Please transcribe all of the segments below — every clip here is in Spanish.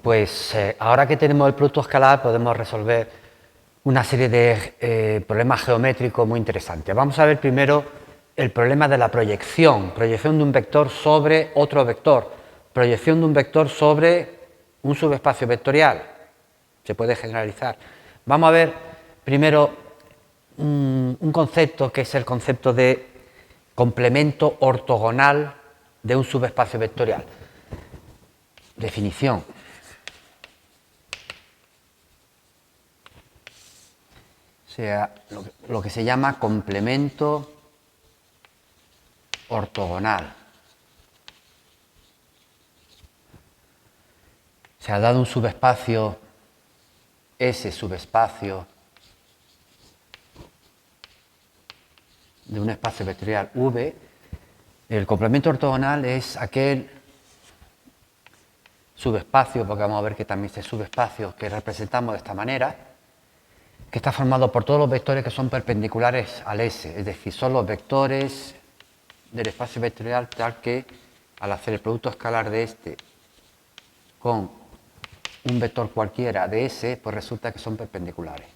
Pues ahora que tenemos el producto escalar podemos resolver una serie de problemas geométricos muy interesantes. Vamos a ver primero el problema de la proyección de un vector sobre otro vector, proyección de un vector sobre un subespacio vectorial, se puede generalizar. Vamos a ver primero un concepto que es el concepto de complemento ortogonal de un subespacio vectorial. Definición. O sea, lo que se llama complemento ortogonal. Se ha dado un subespacio, ese subespacio de un espacio vectorial V. El complemento ortogonal es aquel subespacio, porque vamos a ver que también este subespacio que representamos de esta manera, que está formado por todos los vectores que son perpendiculares al S, es decir, son los vectores del espacio vectorial tal que al hacer el producto escalar de este con un vector cualquiera de S, pues resulta que son perpendiculares.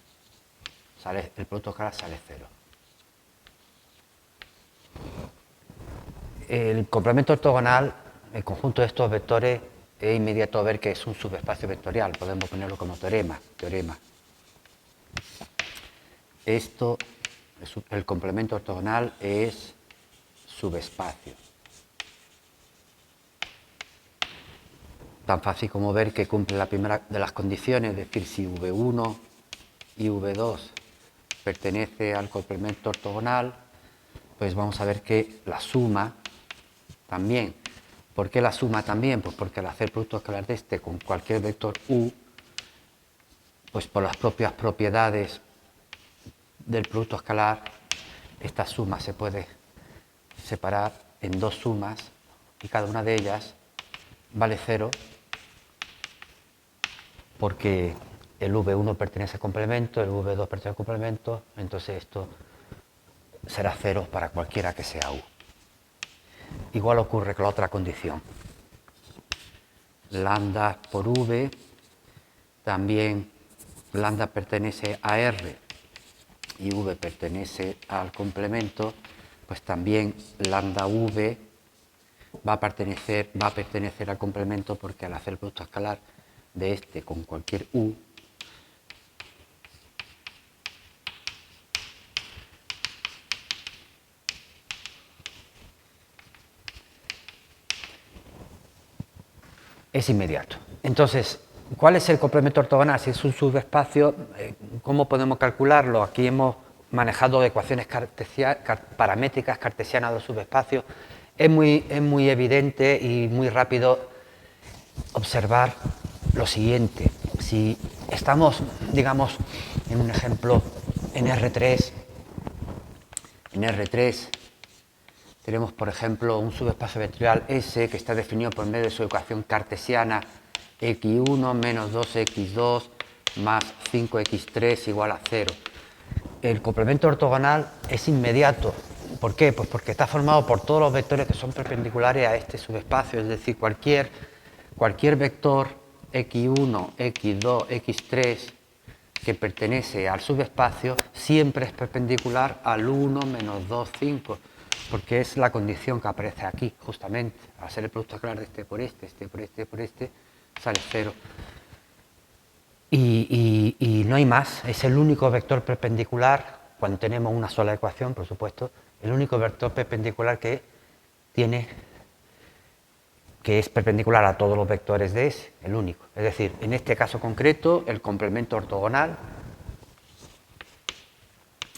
El producto escalar sale cero. El complemento ortogonal, el conjunto de estos vectores, es inmediato ver que es un subespacio vectorial, podemos ponerlo como teorema. Esto, el complemento ortogonal es subespacio. Tan fácil como ver que cumple la primera de las condiciones, es decir, si V1 y V2 pertenece al complemento ortogonal, pues vamos a ver que la suma también. ¿Por qué la suma también? Pues porque al hacer producto escalar de este con cualquier vector U, pues por las propias propiedades del producto escalar, esta suma se puede separar en dos sumas y cada una de ellas vale 0 porque el V1 pertenece al complemento, el V2 pertenece al complemento, entonces esto será 0 para cualquiera que sea U. Igual ocurre con la otra condición. Lambda por V, también lambda pertenece a R y V pertenece al complemento, pues también lambda V va a pertenecer al complemento porque al hacer el producto escalar de este con cualquier U, es inmediato. Entonces, ¿cuál es el complemento ortogonal? Si es un subespacio, ¿cómo podemos calcularlo? Aquí hemos manejado ecuaciones paramétricas cartesianas de los subespacios. Es muy evidente y muy rápido observar lo siguiente. Si estamos, digamos, en un ejemplo en R3, tenemos, por ejemplo, un subespacio vectorial S que está definido por medio de su ecuación cartesiana x1 menos 2x2 más 5x3 igual a 0. El complemento ortogonal es inmediato. ¿Por qué? Pues porque está formado por todos los vectores que son perpendiculares a este subespacio, es decir, cualquier vector x1, x2, x3 que pertenece al subespacio siempre es perpendicular al 1 menos 2, 5, porque es la condición que aparece aquí, justamente. Al ser el producto escalar de este por este, sale 0. Y no hay más, es el único vector perpendicular, cuando tenemos una sola ecuación, por supuesto, el único vector perpendicular que es perpendicular a todos los vectores de S, el único. Es decir, en este caso concreto, el complemento ortogonal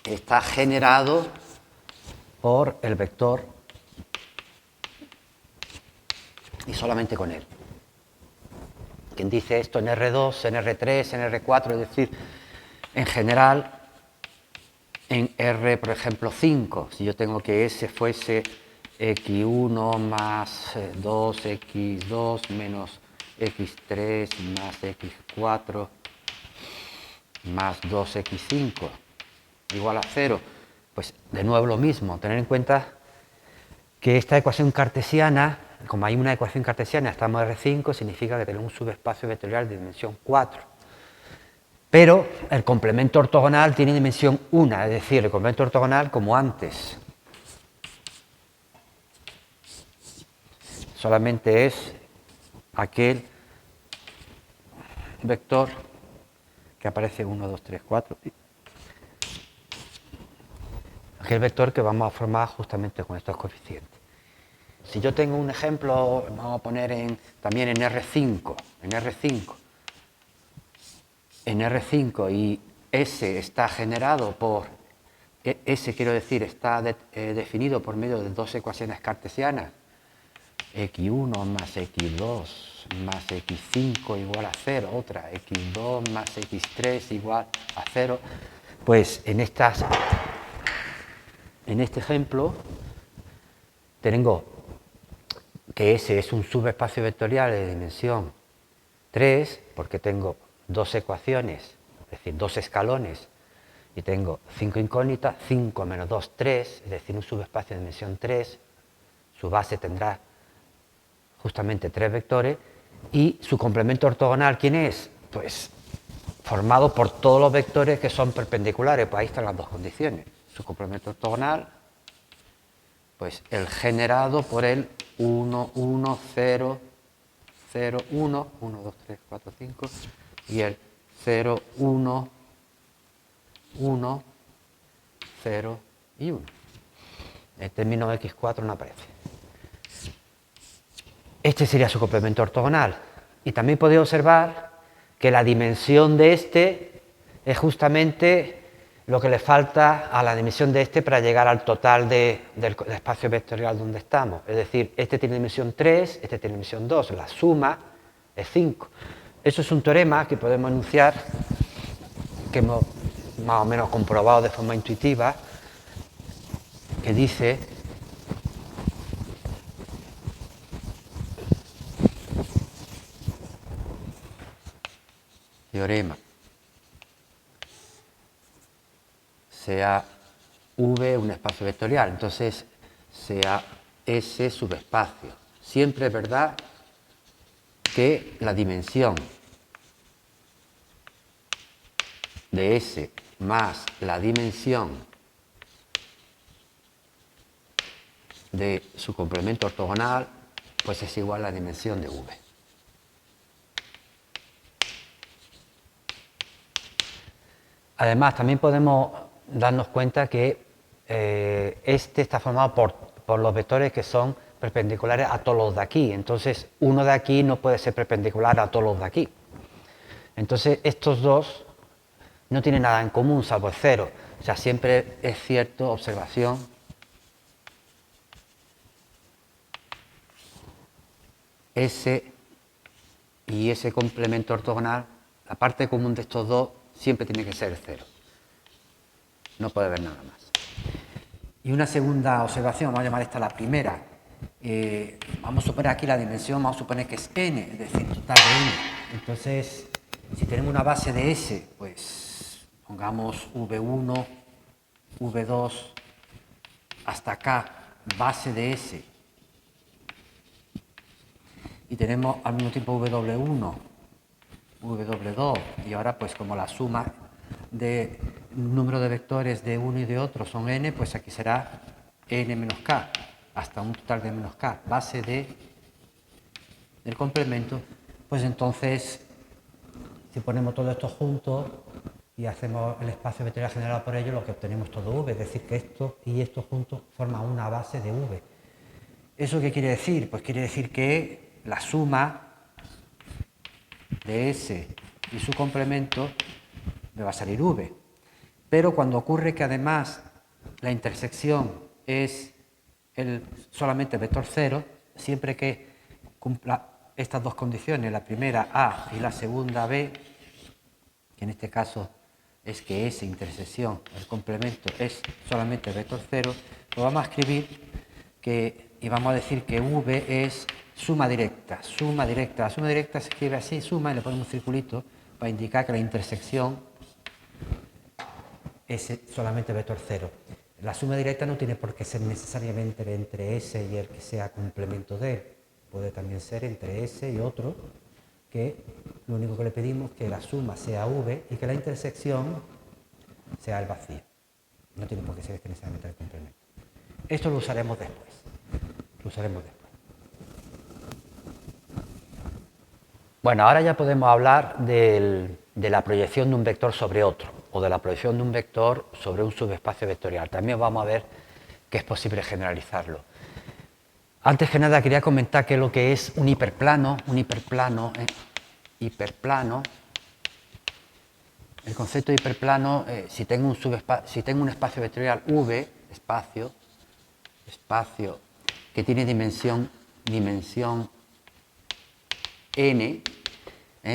está generado por el vector y solamente con él. Quien dice esto en R2, en R3, en R4, es decir, en general, en R, por ejemplo, 5, si yo tengo que S fuese x1 más 2x2 menos x3 más x4 más 2x5 igual a 0, pues de nuevo lo mismo, tener en cuenta que esta ecuación cartesiana como hay una ecuación cartesiana, estamos en R5, significa que tenemos un subespacio vectorial de dimensión 4. Pero el complemento ortogonal tiene dimensión 1, es decir, el complemento ortogonal como antes. Solamente es aquel vector que aparece 1, 2, 3, 4. Aquel vector que vamos a formar justamente con estos coeficientes. Si yo tengo un ejemplo, vamos a poner también en R5, en R5 y S está generado por, S quiero decir, está definido por medio de dos ecuaciones cartesianas, x1 más x2 más x5 igual a 0, otra x2 más x3 igual a 0, pues en este ejemplo tengo que S es un subespacio vectorial de dimensión 3, porque tengo dos ecuaciones, es decir, dos escalones, y tengo 5 incógnitas, 5 menos 2, 3, es decir, un subespacio de dimensión 3, su base tendrá justamente 3 vectores, y su complemento ortogonal, ¿quién es? Pues formado por todos los vectores que son perpendiculares, pues ahí están las dos condiciones. Su complemento ortogonal, pues el generado por el 1, 1, 0, 0, 1, 1, 2, 3, 4, 5, y el 0, 1, 1, 0 y 1. El término x4 no aparece. Este sería su complemento ortogonal. Y también podéis observar que la dimensión de este es justamente lo que le falta a la dimensión de este para llegar al total del espacio vectorial donde estamos. Es decir, este tiene dimensión 3, este tiene dimensión 2, la suma es 5. Eso es un teorema que podemos enunciar, que hemos más o menos comprobado de forma intuitiva, que dice teorema sea V un espacio vectorial, entonces sea S subespacio. Siempre es verdad que la dimensión de S más la dimensión de su complemento ortogonal pues es igual a la dimensión de V. Además, también podemos darnos cuenta que este está formado por los vectores que son perpendiculares a todos los de aquí. Entonces, uno de aquí no puede ser perpendicular a todos los de aquí. Entonces, estos dos no tienen nada en común, salvo el 0. O sea, siempre es cierto, observación, S y ese complemento ortogonal, la parte común de estos dos siempre tiene que ser 0. No puede haber nada más. Y una segunda observación, vamos a llamar esta la primera. Vamos a suponer aquí la dimensión, vamos a suponer que es n, es decir, total de n. Entonces, si tenemos una base de S, pues pongamos V1, V2, hasta acá, base de S. Y tenemos al mismo tiempo W1, W2, y ahora pues como la suma de número de vectores de uno y de otro son n, pues aquí será n menos k, hasta un total de menos k, base del complemento. Pues entonces, si ponemos todo esto junto y hacemos el espacio vectorial generado por ello, lo que obtenemos todo V, es decir, que esto y esto juntos forman una base de V. ¿Eso qué quiere decir? Pues quiere decir que la suma de S y su complemento me va a salir V. Pero cuando ocurre que además la intersección es solamente el vector 0, siempre que cumpla estas dos condiciones, la primera A y la segunda B, que en este caso es que S intersección, el complemento es solamente el vector 0, lo vamos a escribir y vamos a decir que V es suma directa. Suma directa. La suma directa se escribe así, suma, y le ponemos un circulito para indicar que la intersección es solamente vector 0. La suma directa no tiene por qué ser necesariamente entre S y el que sea complemento de él. puede también ser entre S y otro, que lo único que le pedimos es que la suma sea V y que la intersección sea el vacío. No tiene por qué ser necesariamente el complemento. Esto lo usaremos después. Bueno, ahora ya podemos hablar de la proyección de un vector sobre otro, o de la proyección de un vector sobre un subespacio vectorial. También vamos a ver que es posible generalizarlo. Antes que nada quería comentar que lo que es un hiperplano, el concepto de hiperplano, si tengo un espacio vectorial V, espacio que tiene dimensión n,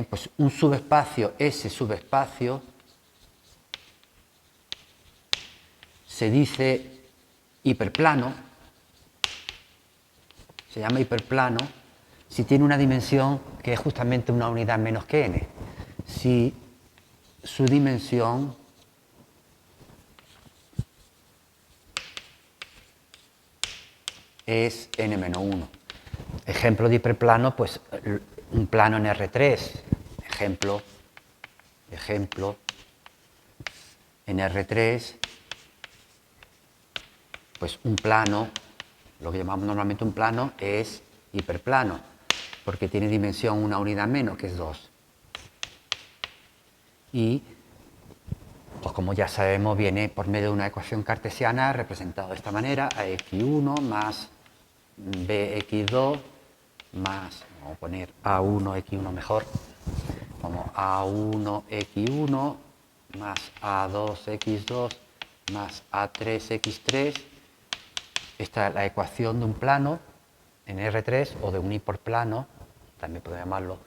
pues un subespacio, ese subespacio, se dice hiperplano, se llama hiperplano, si tiene una dimensión que es justamente una unidad menos que n. Si su dimensión es n-1. Ejemplo de hiperplano, pues un plano en R3. Ejemplo en R3, pues un plano, lo que llamamos normalmente un plano, es hiperplano, porque tiene dimensión una unidad menos, que es 2. Y, pues como ya sabemos, viene por medio de una ecuación cartesiana representado de esta manera: ax1 más bx2 más, vamos a poner a1x1 mejor, como a1x1 más a2x2 más a3x3. Esta es la ecuación de un plano en R3 o de un hiperplano, también podemos llamarlo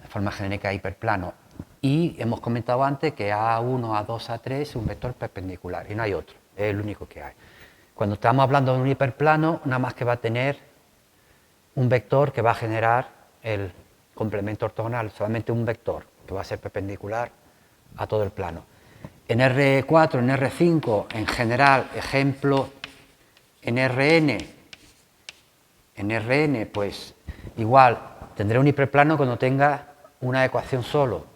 de forma genérica hiperplano. Y hemos comentado antes que A1, A2, A3 es un vector perpendicular y no hay otro, es el único que hay. Cuando estamos hablando de un hiperplano, nada más que va a tener un vector que va a generar el complemento ortogonal, solamente un vector que va a ser perpendicular a todo el plano. En R4, en R5, en general, ejemplo, en Rn, pues igual, tendré un hiperplano cuando tenga una ecuación solo.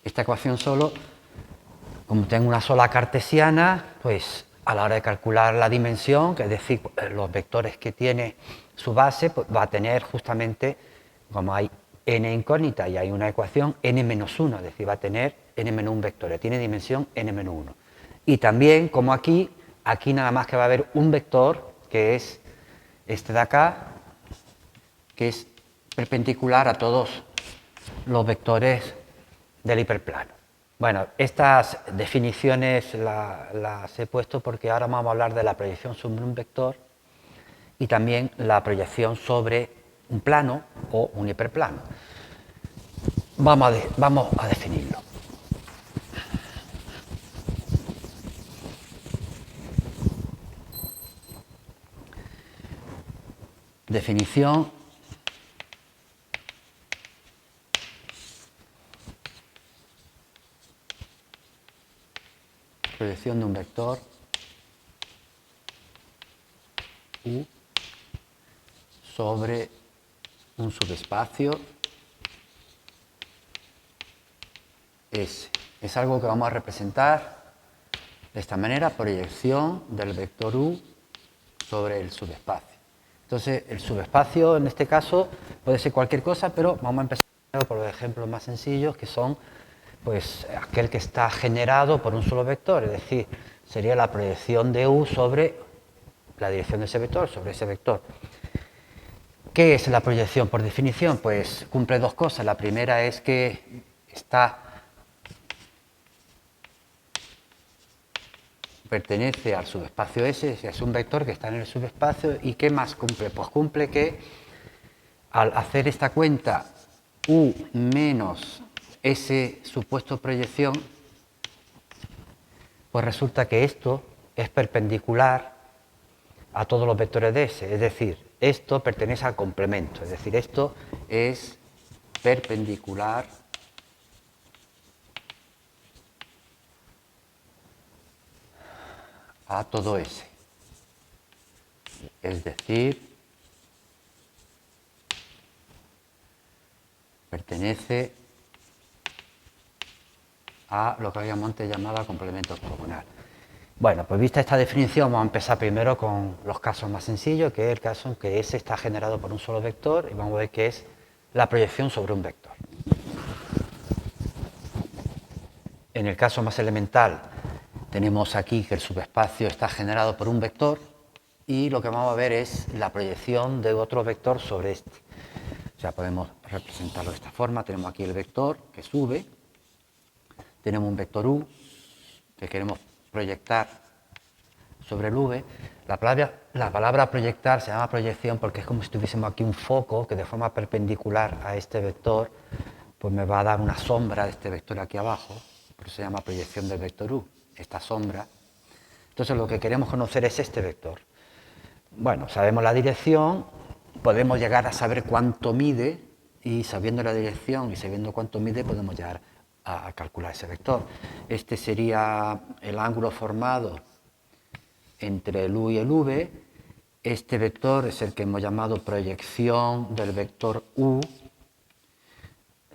Esta ecuación solo, como tengo una sola cartesiana, pues a la hora de calcular la dimensión, que es decir, los vectores que tiene su base, pues va a tener justamente, como hay n incógnita y hay una ecuación, n-1, es decir, va a tener n-1 vectores, tiene dimensión n-1. Y también, como aquí nada más que va a haber un vector, que es este de acá, que es perpendicular a todos los vectores del hiperplano. Bueno, estas definiciones las he puesto porque ahora vamos a hablar de la proyección sobre un vector y también la proyección sobre un plano o un hiperplano. Vamos a definirlo. Definición proyección de un vector U sobre un subespacio S. Es algo que vamos a representar de esta manera: proyección del vector U sobre el subespacio. Entonces, el subespacio en este caso puede ser cualquier cosa, pero vamos a empezar por los ejemplos más sencillos, que son pues aquel que está generado por un solo vector, es decir, sería la proyección de U sobre la dirección de ese vector, sobre ese vector. ¿Qué es la proyección? Por definición, pues cumple dos cosas. La primera es que pertenece al subespacio S, es un vector que está en el subespacio. ¿Y qué más cumple? Pues cumple que al hacer esta cuenta U menos ese supuesto proyección, pues resulta que esto es perpendicular a todos los vectores de S, es decir, esto pertenece al complemento, es decir, esto es perpendicular a todo S. Es decir, pertenece a lo que habíamos antes llamado complemento ortogonal. Bueno, pues vista esta definición, vamos a empezar primero con los casos más sencillos, que es el caso en que S está generado por un solo vector, y vamos a ver qué es la proyección sobre un vector. En el caso más elemental, tenemos aquí que el subespacio está generado por un vector, y lo que vamos a ver es la proyección de otro vector sobre este. O sea, podemos representarlo de esta forma. Tenemos aquí el vector, que es V. Tenemos un vector U, que queremos proyectar sobre el V. La palabra proyectar se llama proyección porque es como si tuviésemos aquí un foco que de forma perpendicular a este vector, pues me va a dar una sombra de este vector aquí abajo. Por eso se llama proyección del vector U, esta sombra. Entonces lo que queremos conocer es este vector. Bueno, sabemos la dirección, podemos llegar a saber cuánto mide, y sabiendo la dirección y sabiendo cuánto mide podemos llegar a calcular ese vector. Este sería el ángulo formado entre el U y el V. Este vector es el que hemos llamado proyección del vector U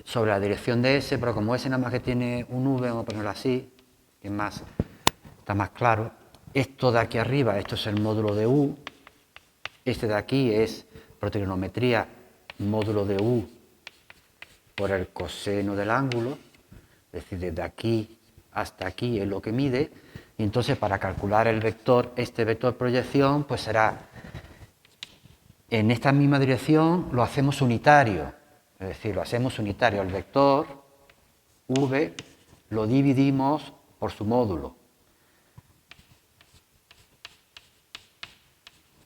sobre la dirección de S, pero como S nada más que tiene un V, vamos a ponerlo así, que está más claro. Esto de aquí arriba, esto es el módulo de U. Este de aquí es, por trigonometría, módulo de U por el coseno del ángulo, es decir, desde aquí hasta aquí es lo que mide, y entonces para calcular el vector, este vector proyección, pues será en esta misma dirección lo hacemos unitario, es decir, lo hacemos unitario, el vector V lo dividimos por su módulo.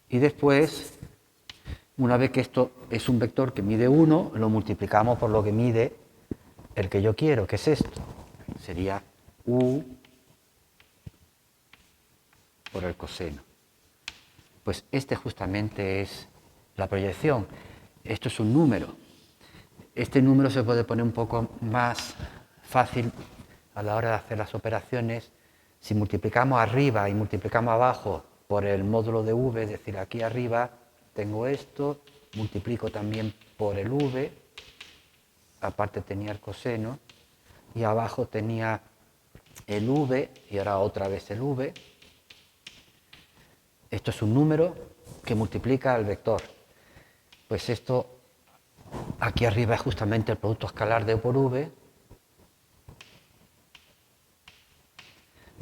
Y después, una vez que esto es un vector que mide 1, lo multiplicamos por lo que mide el que yo quiero, que es esto. Sería U por el coseno. Pues este justamente es la proyección. Esto es un número. Este número se puede poner un poco más fácil a la hora de hacer las operaciones. Si multiplicamos arriba y multiplicamos abajo por el módulo de V, es decir, aquí arriba tengo esto, multiplico también por el V, aparte tenía el coseno, y abajo tenía el V, y ahora otra vez el V. Esto es un número que multiplica el vector. Pues esto, aquí arriba es justamente el producto escalar de U por V,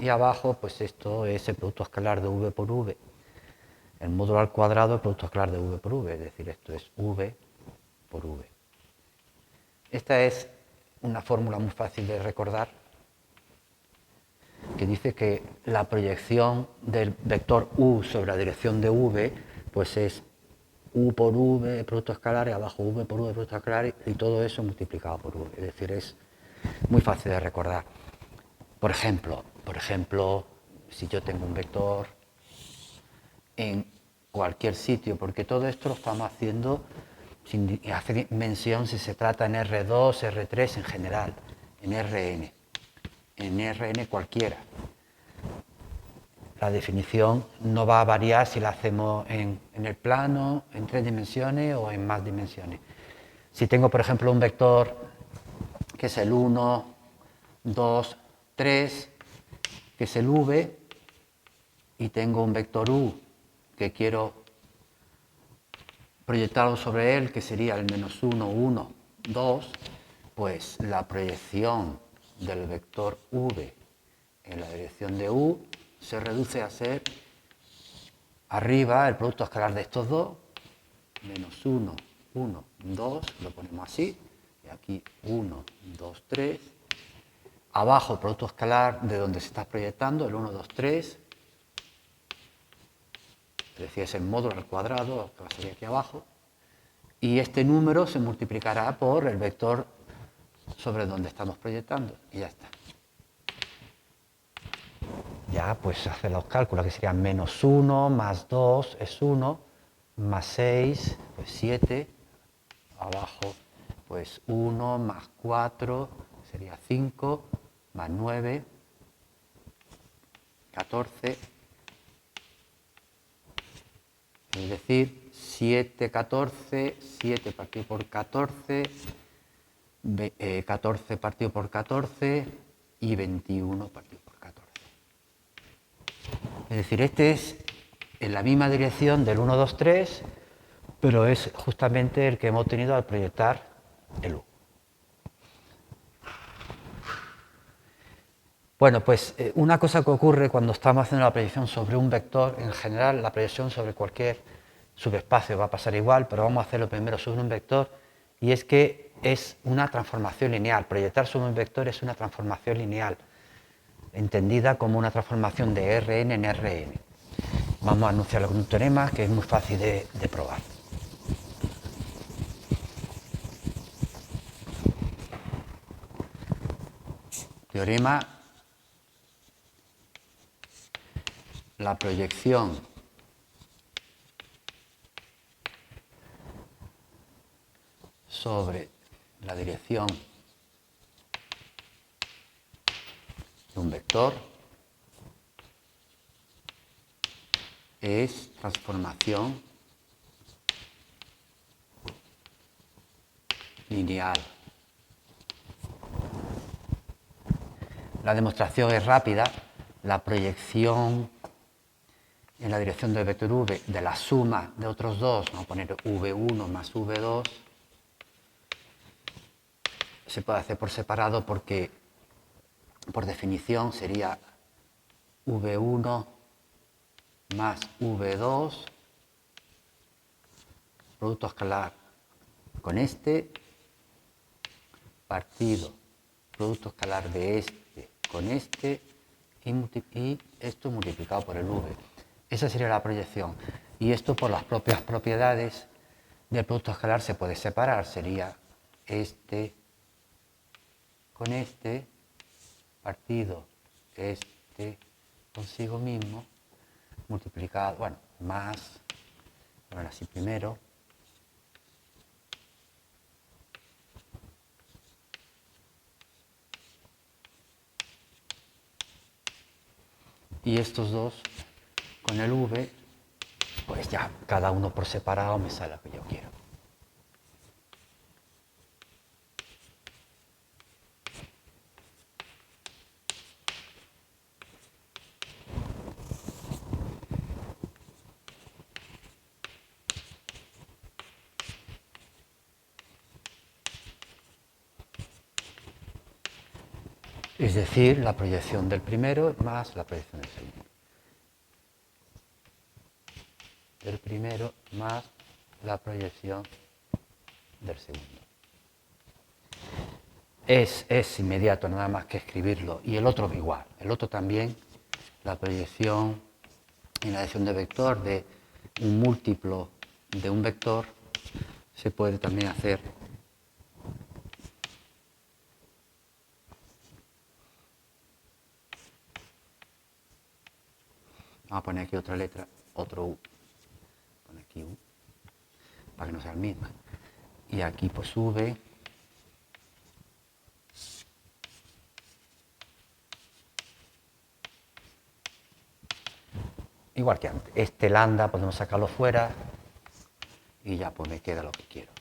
y abajo, pues esto es el producto escalar de V por V. El módulo al cuadrado, el producto escalar de V por V, es decir, esto es V por V. Esta es una fórmula muy fácil de recordar, que dice que la proyección del vector U sobre la dirección de V, pues es U por V, producto escalar, y abajo V por V, producto escalar, y todo eso multiplicado por V. Es decir, es muy fácil de recordar. Por ejemplo, si yo tengo un vector en cualquier sitio, porque todo esto lo estamos haciendo sin hacer mención si se trata en R2, R3 en general, en Rn cualquiera. La definición no va a variar si la hacemos en el plano, en 3 dimensiones o en más dimensiones. Si tengo, por ejemplo, un vector que es el 1, 2, 3, que es el V, y tengo un vector U que quiero proyectarlo sobre él, que sería el menos 1, 1, 2, pues la proyección del vector V en la dirección de U se reduce a ser arriba el producto escalar de estos dos, menos 1, 1, 2, lo ponemos así, y aquí 1, 2, 3, abajo el producto escalar de donde se está proyectando, el 1, 2, 3, es decir, es el módulo al cuadrado, que va a salir aquí abajo, y este número se multiplicará por el vector sobre donde estamos proyectando, y ya está. Ya pues hace los cálculos, que serían menos 1 más 2 es 1, más 6, pues 7, abajo pues 1 más 4 sería 5, más 9, 14, es decir, 7, 14, 7 partido por 14, 14 partido por 14 y 21 partido por 14. Es decir, este es en la misma dirección del 1, 2, 3, pero es justamente el que hemos obtenido al proyectar el U. Bueno, pues una cosa que ocurre cuando estamos haciendo la proyección sobre un vector, en general la proyección sobre cualquier subespacio va a pasar igual, pero vamos a hacerlo primero sobre un vector, y es que es una transformación lineal. Proyectar sobre un vector es una transformación lineal, entendida como una transformación de Rn en Rn. Vamos a anunciarlo con un teorema que es muy fácil de probar. Teorema: la proyección sobre la dirección de un vector es transformación lineal. La demostración es rápida. La proyección en la dirección del vector v de la suma de otros dos, vamos a poner v1 más v2, se puede hacer por separado porque por definición sería v1 más v2, producto escalar con este, partido producto escalar de este con este, y esto multiplicado por el v. Esa sería la proyección. Y esto, por las propias propiedades del producto escalar, se puede separar. Sería este con este, partido este consigo mismo, multiplicado, bueno, más, ahora sí primero, y estos dos con el v, pues ya cada uno por separado me sale lo que yo quiero. Es decir, la proyección del primero más la proyección del segundo. Del primero más la proyección del segundo. Es inmediato, nada más que escribirlo. Y el otro igual. El otro también, la proyección en la dirección de vector de un múltiplo de un vector, se puede también hacer. Vamos a poner aquí otra letra, otro U. Pone aquí U, para que no sea el mismo. Y aquí pues V. Igual que antes. Este lambda podemos sacarlo fuera y ya pues me queda lo que quiero.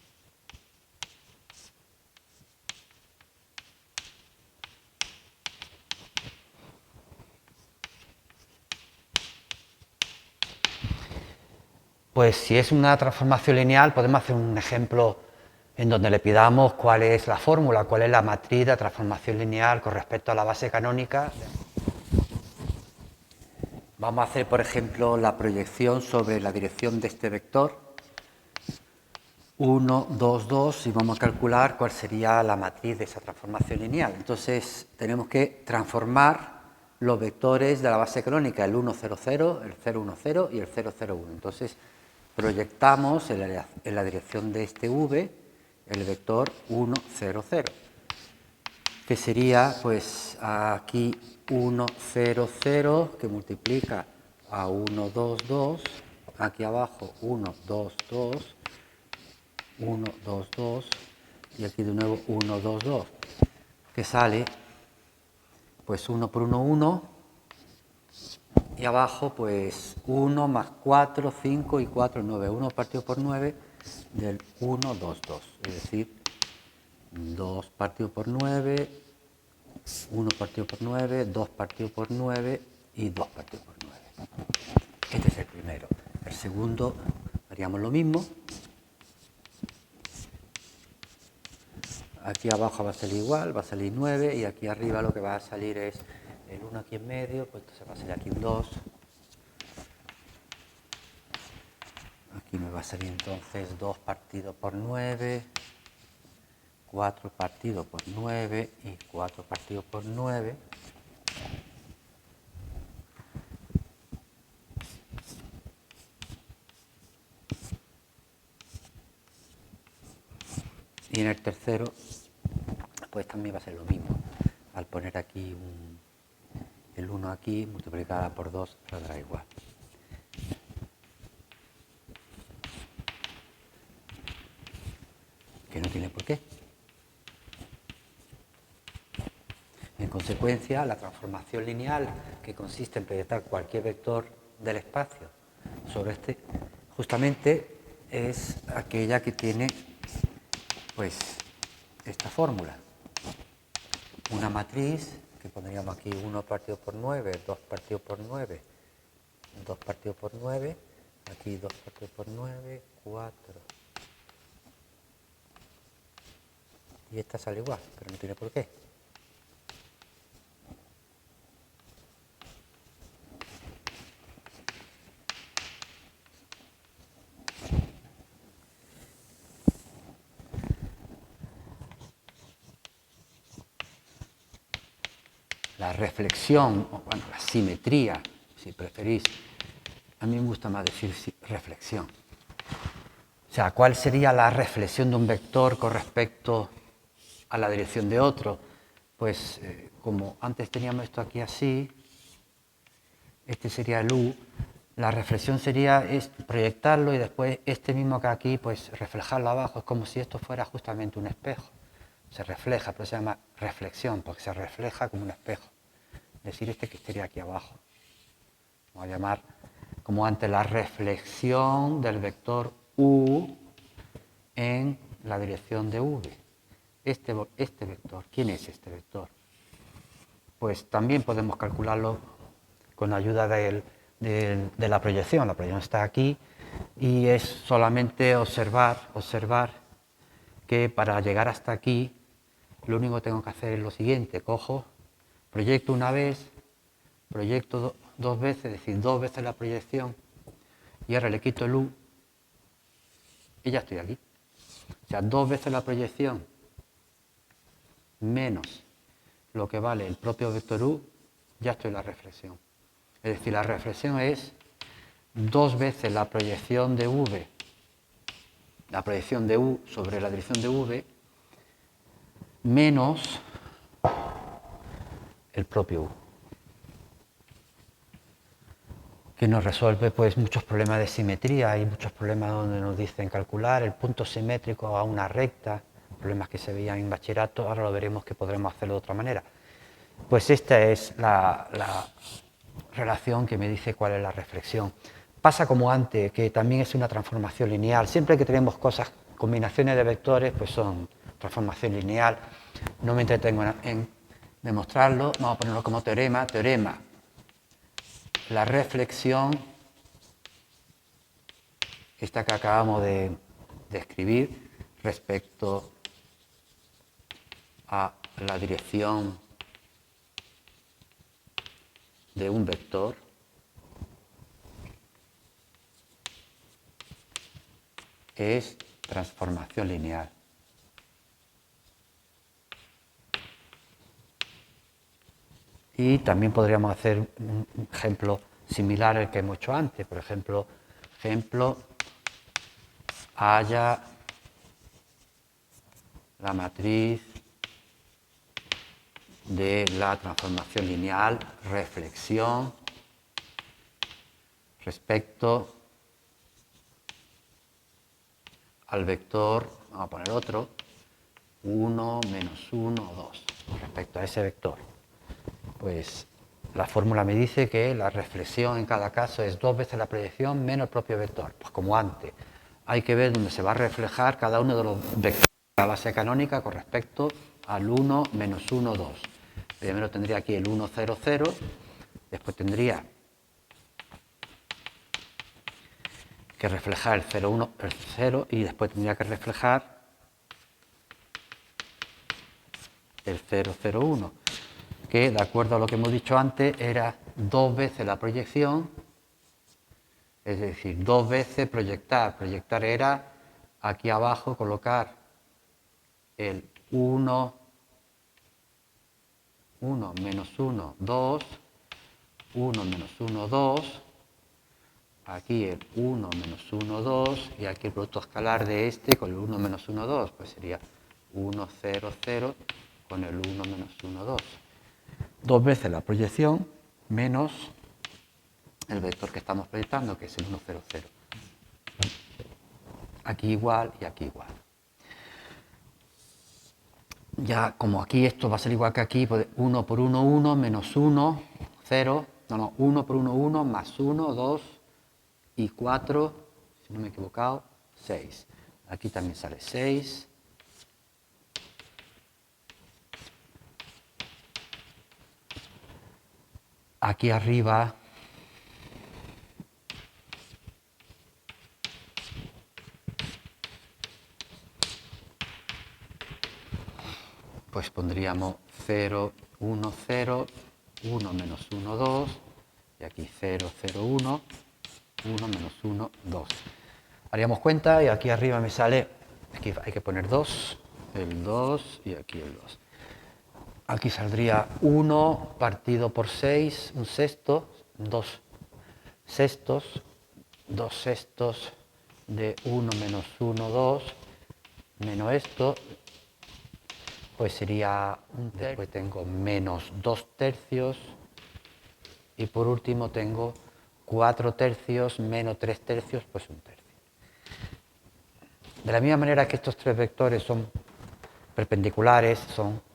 Pues si es una transformación lineal, podemos hacer un ejemplo en donde le pidamos cuál es la fórmula, cuál es la matriz de transformación lineal con respecto a la base canónica. Vamos a hacer, por ejemplo, la proyección sobre la dirección de este vector 1, 2, 2, y vamos a calcular cuál sería la matriz de esa transformación lineal. Entonces tenemos que transformar los vectores de la base canónica, el 1, 0, 0, el 0, 1, 0 y el 0, 0, 1. Entonces proyectamos en la dirección de este v el vector 1, 0, 0, que sería pues aquí 1, 0, 0, que multiplica a 1, 2, 2, aquí abajo 1, 2, 2, 1, 2, 2, y aquí de nuevo 1, 2, 2, que sale pues 1 por 1, 1, Y abajo, pues 1 más 4, 5 y 4, 9. 1 partido por 9 del 1, 2, 2. Es decir, 2 partido por 9, 1 partido por 9, 2 partido por 9 y 2 partido por 9. Este es el primero. El segundo, haríamos lo mismo. Aquí abajo va a salir igual, va a salir 9 y aquí arriba lo que va a salir es el 1 aquí en medio, pues entonces va a salir aquí un 2. Aquí me va a salir entonces 2 partido por 9, 4 partido por 9 y 4 partido por 9. Y en el tercero, pues también va a ser lo mismo. Al poner aquí el 1 aquí, multiplicada por 2, saldrá igual. Que no tiene por qué. En consecuencia, la transformación lineal, que consiste en proyectar cualquier vector del espacio sobre este, justamente es aquella que tiene, pues, esta fórmula. Una matriz, que pondríamos aquí 1 partido por 9, 2 partido por 9, 2 partido por 9, aquí 2 partido por 9, 4. Y esta sale igual, pero no tiene por qué. La reflexión, o bueno, la simetría, si preferís. A mí me gusta más decir reflexión. O sea, ¿cuál sería la reflexión de un vector con respecto a la dirección de otro? Pues como antes teníamos esto aquí así, este sería el U, la reflexión sería proyectarlo y después este mismo que aquí, pues reflejarlo abajo. Es como si esto fuera justamente un espejo. Se refleja, pero se llama reflexión, porque se refleja como un espejo. Es decir, este que estaría aquí abajo. Vamos a llamar, como antes, la reflexión del vector U en la dirección de V. Este vector, ¿quién es este vector? Pues también podemos calcularlo con ayuda de la proyección. La proyección está aquí y es solamente observar que para llegar hasta aquí lo único que tengo que hacer es lo siguiente. Cojo, proyecto una vez, proyecto dos veces, es decir, 2 veces la proyección y ahora le quito el U y ya estoy aquí. O sea, 2 veces la proyección menos lo que vale el propio vector U, ya estoy en la reflexión. Es decir, la reflexión es 2 veces la proyección de V, la proyección de U sobre la dirección de V, menos el propio U, que nos resuelve pues muchos problemas de simetría. Hay muchos problemas donde nos dicen calcular el punto simétrico a una recta, problemas que se veían en bachillerato. Ahora lo veremos que podremos hacerlo de otra manera. Pues esta es la relación que me dice cuál es la reflexión. Pasa como antes, que también es una transformación lineal. Siempre que tenemos cosas, combinaciones de vectores, pues son transformación lineal. No me entretengo en demostrarlo. Vamos a ponerlo como teorema. Teorema. La reflexión, esta que acabamos de escribir, respecto a la dirección de un vector, es transformación lineal. Y también podríamos hacer un ejemplo similar al que hemos hecho antes. Por ejemplo, haya la matriz de la transformación lineal, reflexión, respecto al vector, vamos a poner otro, 1, menos 1, 2, respecto a ese vector. Pues la fórmula me dice que la reflexión en cada caso es 2 veces la proyección menos el propio vector. Pues como antes, hay que ver dónde se va a reflejar cada uno de los vectores de la base canónica con respecto al 1, menos 1, 2. Primero tendría aquí el 1, 0, 0, después tendría que reflejar el 0, 1, el 0 y después tendría que reflejar el 0, 0, 1, que de acuerdo a lo que hemos dicho antes era 2 veces la proyección, es decir, 2 veces proyectar. Proyectar era aquí abajo colocar el 1, 1 menos 1, 2, 1 menos 1, 2, aquí el 1 menos 1, 2, y aquí el producto escalar de este con el 1 menos 1, 2, pues sería 1, 0, 0 con el 1 menos 1, 2. 2 veces la proyección menos el vector que estamos proyectando, que es el 1, 0, 0. Aquí igual y aquí igual. Ya como aquí esto va a ser igual que aquí, pues 1 por 1, 1, menos 1, 0, 1 por 1, 1, más 1, 2 y 4, si no me he equivocado, 6. Aquí también sale 6. Aquí arriba pues pondríamos 0, 1, 0, 1 menos 1, 2, y aquí 0, 0, 1, 1 menos 1, 2. Haríamos cuenta y aquí arriba me sale, aquí hay que poner 2, el 2 y aquí el 2. Aquí saldría 1 partido por 6, un sexto, 2 sextos, 2 sextos de 1 menos 1, 2, menos esto, pues sería un tercio. Después tengo menos 2 tercios y por último tengo 4 tercios menos 3 tercios, pues un tercio. De la misma manera que estos tres vectores son perpendiculares, son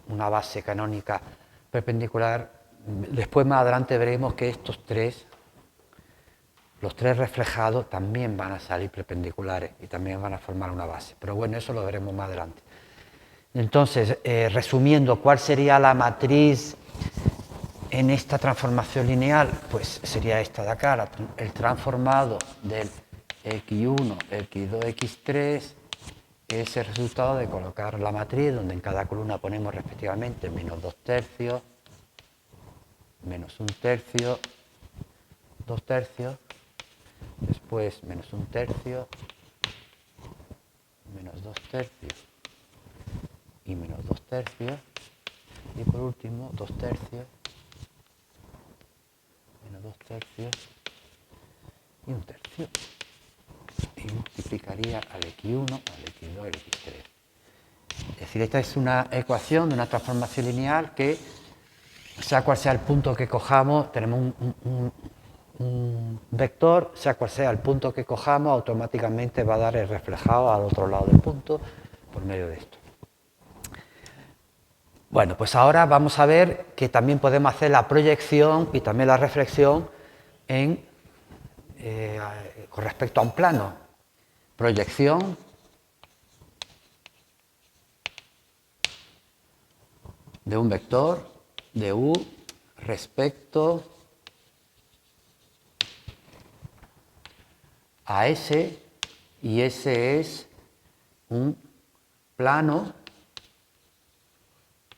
una base canónica perpendicular, después más adelante veremos que estos tres, los tres reflejados, también van a salir perpendiculares y también van a formar una base. Pero bueno, eso lo veremos más adelante. Entonces, resumiendo, ¿cuál sería la matriz en esta transformación lineal? Pues sería esta de acá, el transformado del x1, x2, x3, es el resultado de colocar la matriz, donde en cada columna ponemos respectivamente menos 2 tercios, menos 1 tercio, 2 tercios, después menos 1 tercio, menos 2 tercios y menos 2 tercios, y por último 2 tercios, menos 2 tercios y 1 tercio. Y multiplicaría al x1, al x2 y al x3. Es decir, esta es una ecuación de una transformación lineal que, sea cual sea el punto que cojamos, tenemos un vector, sea cual sea el punto que cojamos, automáticamente va a dar el reflejado al otro lado del punto por medio de esto. Bueno, pues ahora vamos a ver que también podemos hacer la proyección y también la reflexión con respecto a un plano. Proyección de un vector de u respecto a S, y ese es un plano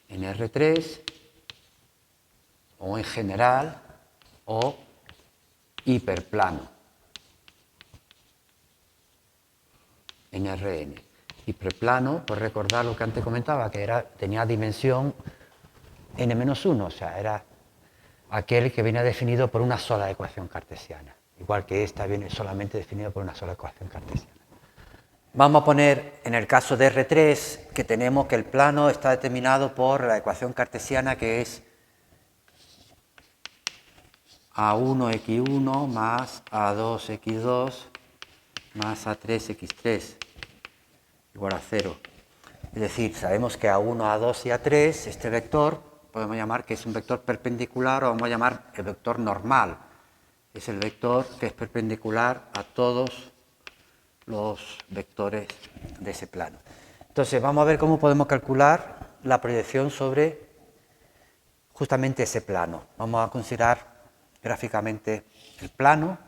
en R3 o en general o hiperplano en Rn. Hiperplano, pues recordar lo que antes comentaba, que tenía dimensión n-1, o sea, era aquel que viene definido por una sola ecuación cartesiana, igual que esta viene solamente definida por una sola ecuación cartesiana. Vamos a poner en el caso de R3 que tenemos que el plano está determinado por la ecuación cartesiana que es A1x1 más A2x2 más A3x3 igual a 0. Es decir, sabemos que A1, A2 y A3, este vector, podemos llamar que es un vector perpendicular, o vamos a llamar el vector normal. Es el vector que es perpendicular a todos los vectores de ese plano. Entonces, vamos a ver cómo podemos calcular la proyección sobre justamente ese plano. Vamos a considerar gráficamente el plano.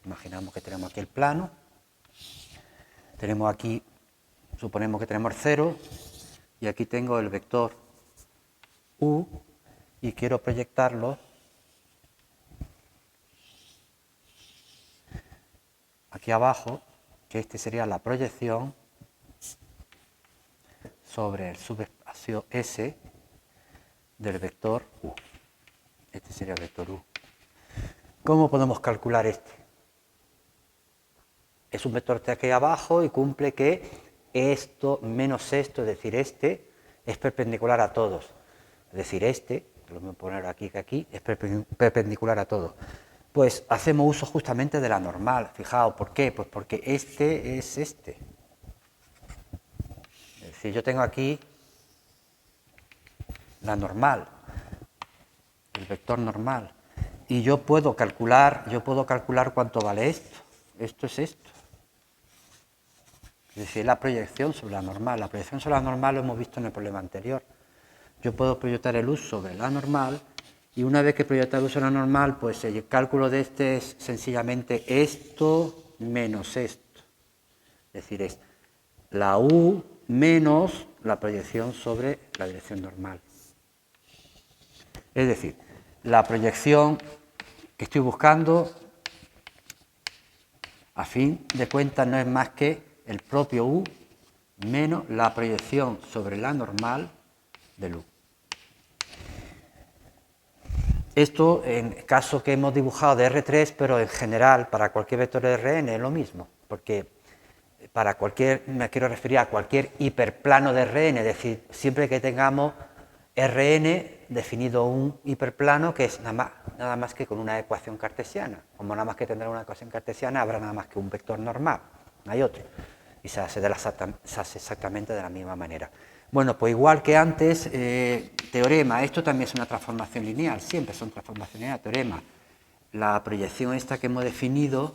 Imaginamos que tenemos aquí el plano. Tenemos aquí, suponemos que tenemos el 0, y aquí tengo el vector u, y quiero proyectarlo aquí abajo, que este sería la proyección sobre el subespacio S del vector u. Este sería el vector u. ¿Cómo podemos calcular este? Es un vector de aquí abajo y cumple que esto menos esto, es decir, este, es perpendicular a todos. Es decir, este, lo voy a poner aquí que aquí, es perpendicular a todos. Pues hacemos uso justamente de la normal. Fijaos, ¿por qué? Pues porque este es este. Es decir, yo tengo aquí la normal, el vector normal. Y yo puedo calcular cuánto vale esto. Esto es esto. Es decir, la proyección sobre la normal. La proyección sobre la normal lo hemos visto en el problema anterior. Yo puedo proyectar el u sobre la normal, y una vez que proyecta el u sobre la normal, pues el cálculo de este es sencillamente esto menos esto. Es decir, es la u menos la proyección sobre la dirección normal. Es decir, la proyección que estoy buscando, a fin de cuentas, no es más que el propio u menos la proyección sobre la normal del u. Esto en el caso que hemos dibujado de R3, pero en general para cualquier vector de Rn es lo mismo, porque para cualquier, me quiero referir a cualquier hiperplano de Rn, es decir, siempre que tengamos Rn definido un hiperplano que es nada más que con una ecuación cartesiana. Como nada más que tendrá una ecuación cartesiana, habrá nada más que un vector normal, no hay otro. Y se hace exactamente de la misma manera. Bueno, pues igual que antes, teorema, esto también es una transformación lineal, siempre son transformaciones lineales, teorema. La proyección esta que hemos definido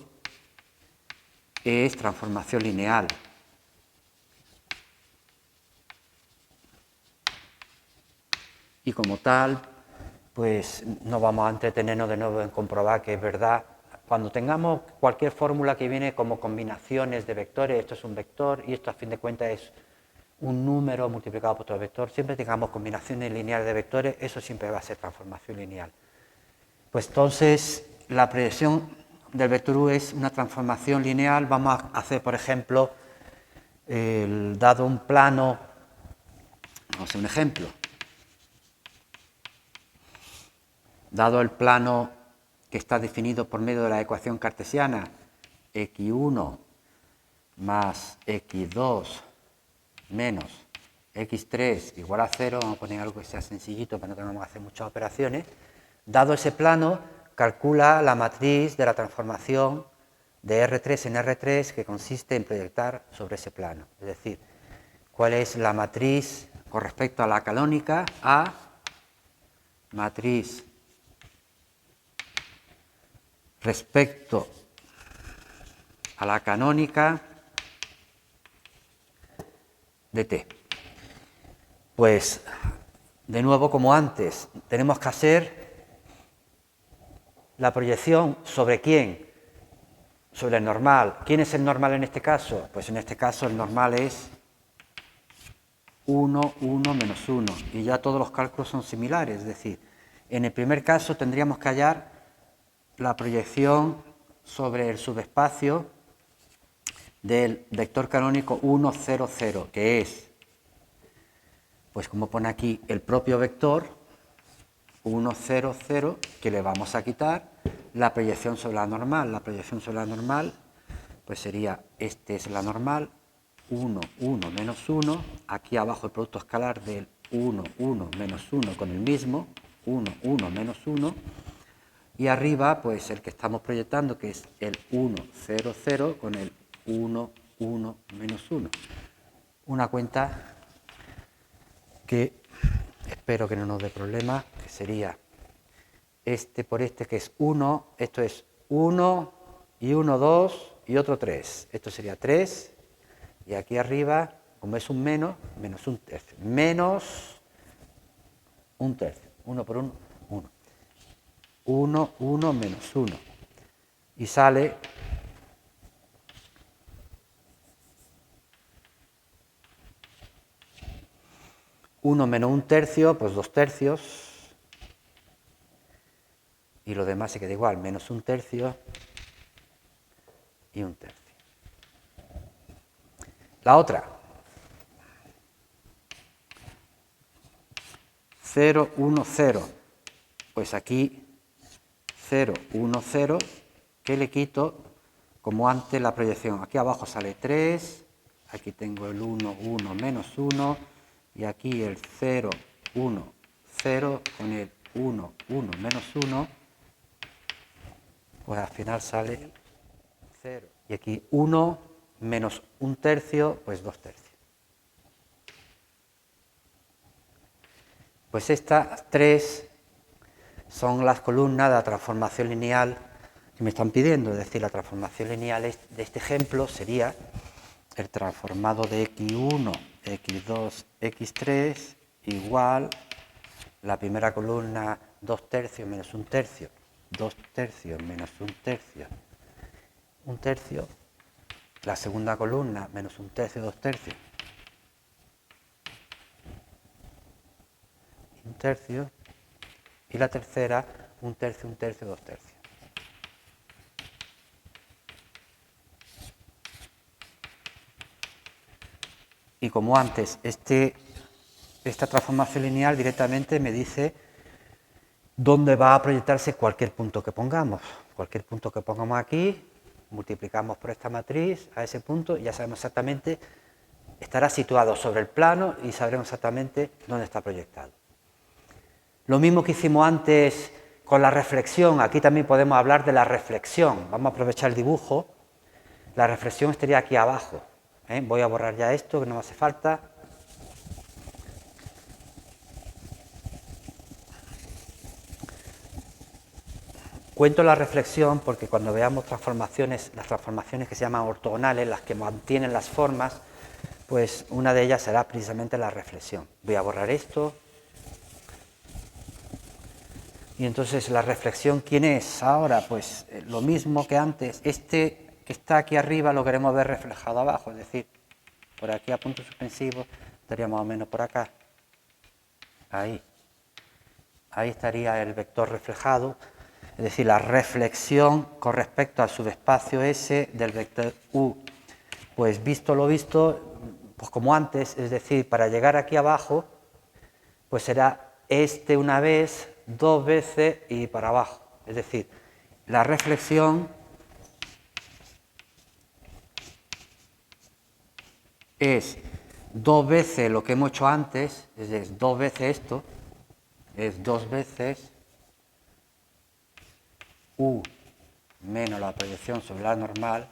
es transformación lineal. Y como tal, pues no vamos a entretenernos de nuevo en comprobar que es verdad. Cuando tengamos cualquier fórmula que viene como combinaciones de vectores, esto es un vector y esto a fin de cuentas es un número multiplicado por otro vector, siempre tengamos combinaciones lineales de vectores, eso siempre va a ser transformación lineal. Pues entonces, la proyección del vector u es una transformación lineal. Vamos a hacer, por ejemplo, dado un plano, vamos a hacer un ejemplo. Dado el plano que está definido por medio de la ecuación cartesiana, x1 más x2 menos x3 igual a 0, vamos a poner algo que sea sencillito para no tengamos que hacer muchas operaciones. Dado ese plano, calcula la matriz de la transformación de R3 en R3 que consiste en proyectar sobre ese plano. Es decir, cuál es la matriz con respecto a la canónica, A, matriz respecto a la canónica de T. Pues, de nuevo, como antes, tenemos que hacer la proyección sobre quién, sobre el normal. ¿Quién es el normal en este caso? Pues en este caso el normal es 1, 1, menos 1. Y ya todos los cálculos son similares. Es decir, en el primer caso tendríamos que hallar la proyección sobre el subespacio del vector canónico 1, 0, 0, que es, pues como pone aquí, el propio vector 1, 0, 0, que le vamos a quitar la proyección sobre la normal. La proyección sobre la normal, pues sería, este es la normal, 1, 1, menos 1, aquí abajo el producto escalar del 1, 1, menos 1 con el mismo, 1, 1, menos 1, y arriba, pues el que estamos proyectando, que es el 1, 0, 0, con el 1, 1, menos 1. Una cuenta que espero que no nos dé problema, que sería este por este, que es 1, esto es 1 y 1, 2 y otro 3. Esto sería 3 y aquí arriba, como es un menos, menos un tercio. Menos un tercio. 1 por 1, 1. 1, 1 menos 1. Y sale 1 menos un tercio, pues 2 tercios. Y lo demás se queda igual, menos un tercio y un tercio. La otra. 0, 1, 0. Pues aquí 0, 1, 0, que le quito como antes la proyección. Aquí abajo sale 3, aquí tengo el 1, 1, menos 1, y aquí el 0, 1, 0, con el 1, 1, menos 1, pues al final sale 0. Y aquí 1 menos un tercio, pues 2 tercios. Pues estas 3 son las columnas de la transformación lineal que me están pidiendo. Es decir, la transformación lineal de este ejemplo sería el transformado de x1, x2, x3 igual la primera columna 2 tercios menos un tercio, 2 tercios menos un tercio, la segunda columna menos un tercio, 2 tercios, un tercio, y la tercera un tercio, 2 tercios. Y como antes, esta transformación lineal directamente me dice dónde va a proyectarse cualquier punto que pongamos. Cualquier punto que pongamos aquí, multiplicamos por esta matriz a ese punto y ya sabemos exactamente, estará situado sobre el plano y sabremos exactamente dónde está proyectado. Lo mismo que hicimos antes con la reflexión, aquí también podemos hablar de la reflexión. Vamos a aprovechar el dibujo. La reflexión estaría aquí abajo. Voy a borrar ya esto, que no me hace falta. Cuento la reflexión porque cuando veamos transformaciones, las transformaciones que se llaman ortogonales, las que mantienen las formas, pues una de ellas será precisamente la reflexión. Voy a borrar esto. Y entonces la reflexión, ¿quién es ahora? Pues lo mismo que antes. Este que está aquí arriba lo queremos ver reflejado abajo, es decir, por aquí a punto suspensivo estaría más o menos por acá. Ahí estaría el vector reflejado, es decir, la reflexión con respecto al subespacio S del vector U. Pues visto lo visto, pues como antes, es decir, para llegar aquí abajo, pues será este una vez, 2 veces y para abajo. Es decir, la reflexión es 2 veces lo que hemos hecho antes, es decir, 2 veces esto, es 2 veces U menos la proyección sobre la normal,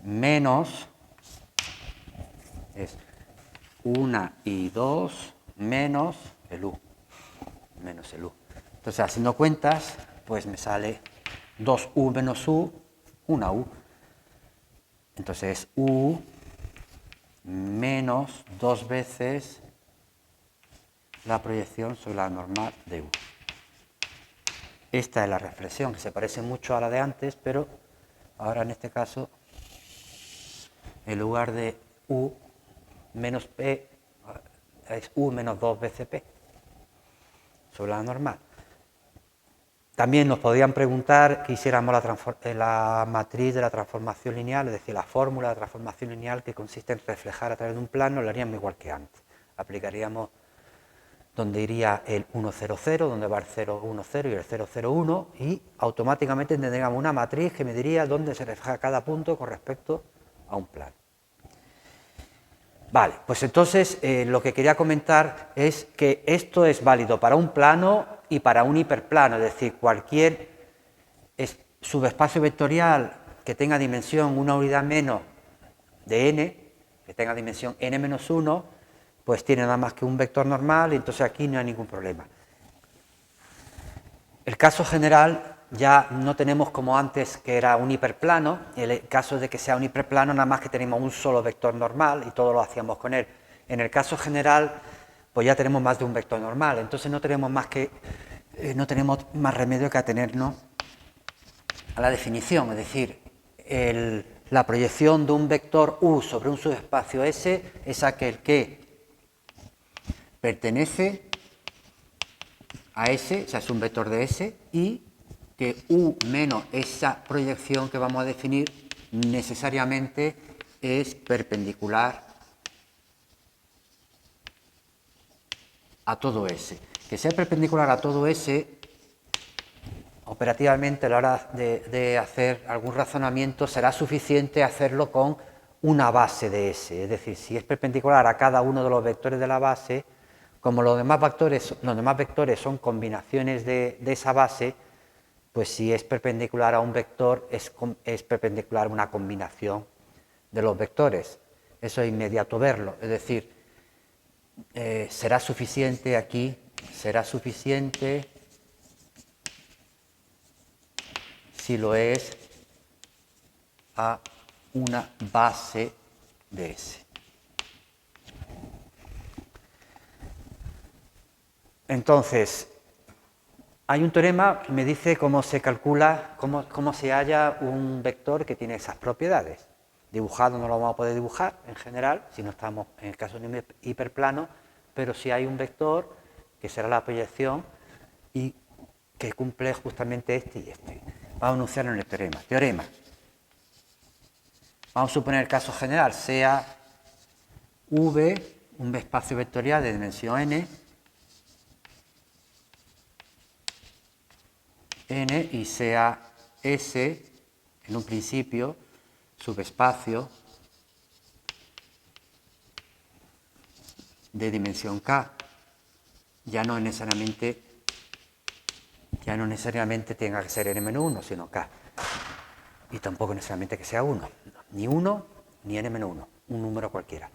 menos, es 1 y 2 menos el U, Entonces, haciendo cuentas, pues me sale 2U menos U, 1U. Entonces, U menos 2 veces la proyección sobre la normal de U. Esta es la reflexión, que se parece mucho a la de antes, pero ahora en este caso, en lugar de U menos P, es U menos 2 veces P sobre la normal. También nos podrían preguntar que hiciéramos la matriz de la transformación lineal, es decir, la fórmula de transformación lineal que consiste en reflejar a través de un plano, lo haríamos igual que antes. Aplicaríamos donde iría el 1, 0, 0, donde va el 0, 1, 0 y el 0, 0, 1, y automáticamente tendríamos una matriz que me diría dónde se refleja cada punto con respecto a un plano. Vale, pues entonces lo que quería comentar es que esto es válido para un plano y para un hiperplano, es decir, cualquier subespacio vectorial que tenga dimensión una unidad menos de n, que tenga dimensión n-1, pues tiene nada más que un vector normal y entonces aquí no hay ningún problema. El caso general ya no tenemos como antes que era un hiperplano, el caso de que sea un hiperplano nada más que tenemos un solo vector normal y todo lo hacíamos con él. En el caso general pues ya tenemos más de un vector normal, entonces no tenemos más remedio que atenernos a la definición, es decir, la proyección de un vector U sobre un subespacio S es aquel que pertenece a S, o sea, es un vector de S, y que U menos esa proyección que vamos a definir necesariamente es perpendicular a todo S. Que sea perpendicular a todo S, operativamente a la hora de hacer algún razonamiento será suficiente hacerlo con una base de S, es decir, si es perpendicular a cada uno de los vectores de la base, como los demás vectores son combinaciones de esa base, pues si es perpendicular a un vector es perpendicular a una combinación de los vectores. Eso es inmediato verlo, es decir, será suficiente aquí, será suficiente si lo es a una base de S. Entonces, hay un teorema que me dice cómo se calcula, cómo se halla un vector que tiene esas propiedades. Dibujado no lo vamos a poder dibujar en general, si no estamos en el caso de un hiperplano, pero si hay un vector que será la proyección y que cumple justamente este y este. Vamos a enunciarlo en el teorema. Teorema. Vamos a suponer el caso general, sea V, un espacio vectorial de dimensión n, y sea S, en un principio, subespacio de dimensión k, ya no necesariamente tenga que ser n-1, sino k, y tampoco necesariamente que sea 1, ni 1 ni n-1, un número cualquiera.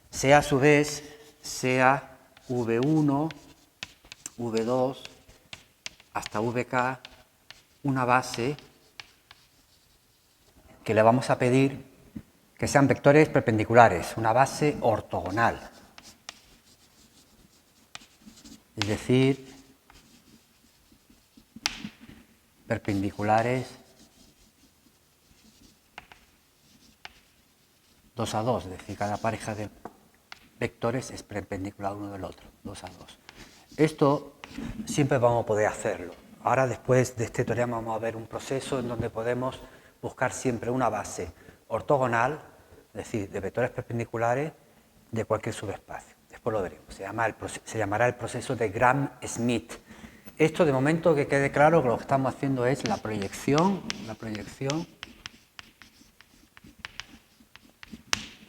Sea a su vez, sea v1, v2, hasta vk, una base que le vamos a pedir que sean vectores perpendiculares, una base ortogonal. Es decir, perpendiculares 2 a 2, es decir, cada pareja de vectores es perpendicular uno del otro, 2 a 2. Esto siempre vamos a poder hacerlo. Ahora, después de este teorema, vamos a ver un proceso en donde podemos buscar siempre una base ortogonal, es decir, de vectores perpendiculares de cualquier subespacio. Después lo veremos. Se llamará el proceso de Gram-Schmidt. Esto, de momento, que quede claro que lo que estamos haciendo es la proyección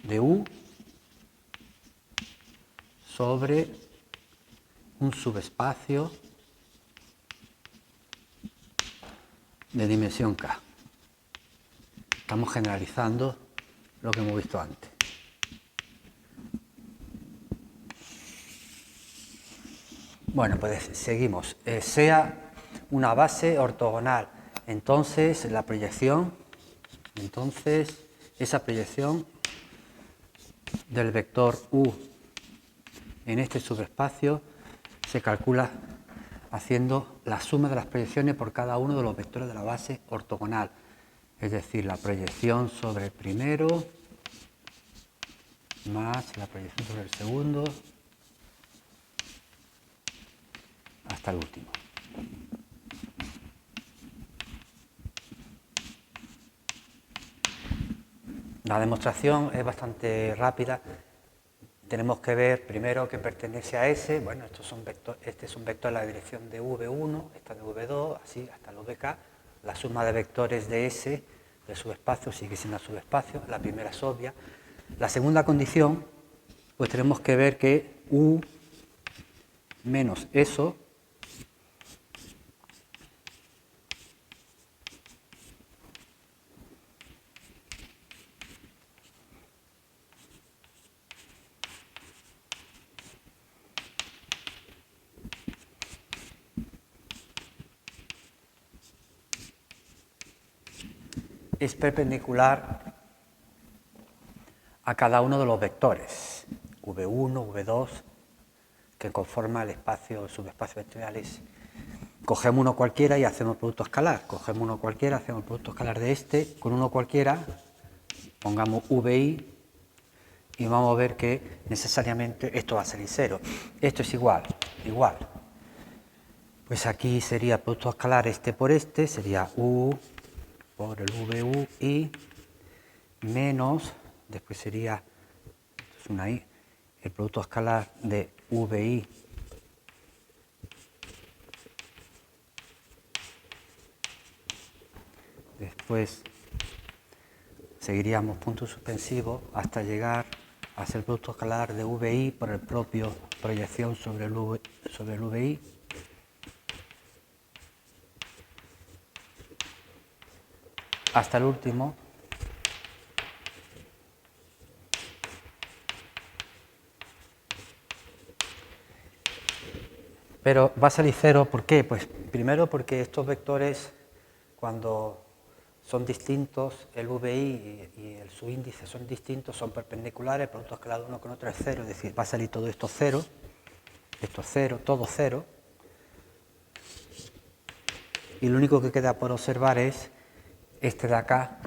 de U sobre un subespacio de dimensión K. Estamos generalizando lo que hemos visto antes. Bueno, pues seguimos. Sea una base ortogonal, entonces la proyección, esa proyección del vector U en este subespacio se calcula haciendo la suma de las proyecciones por cada uno de los vectores de la base ortogonal. Es decir, la proyección sobre el primero más la proyección sobre el segundo hasta el último. La demostración es bastante rápida. Tenemos que ver primero que pertenece a S. Bueno, este es un vector en la dirección de V1, esta de V2, así hasta los VK. La suma de vectores de S del subespacio sigue siendo el subespacio. La primera es obvia. La segunda condición, pues tenemos que ver que U menos eso es perpendicular a cada uno de los vectores, V1, V2, que conforma el subespacio vectorial S. Cogemos uno cualquiera y hacemos producto escalar. Cogemos uno cualquiera, hacemos el producto escalar de este, con uno cualquiera, pongamos VI, y vamos a ver que necesariamente esto va a salir 0. Esto es igual. Pues aquí sería producto escalar este por este, sería U por el VUI menos, después sería, esto es una I, el producto escalar de VI después seguiríamos punto suspensivo hasta llegar a hacer el producto escalar de VI por el propio proyección sobre el VI hasta el último, pero va a salir 0, ¿por qué? Pues primero porque estos vectores, cuando son distintos, el VI y el subíndice son distintos, son perpendiculares, el producto escalar de uno con otro es 0, es decir, va a salir todo esto 0, todo 0, y lo único que queda por observar es este de acá,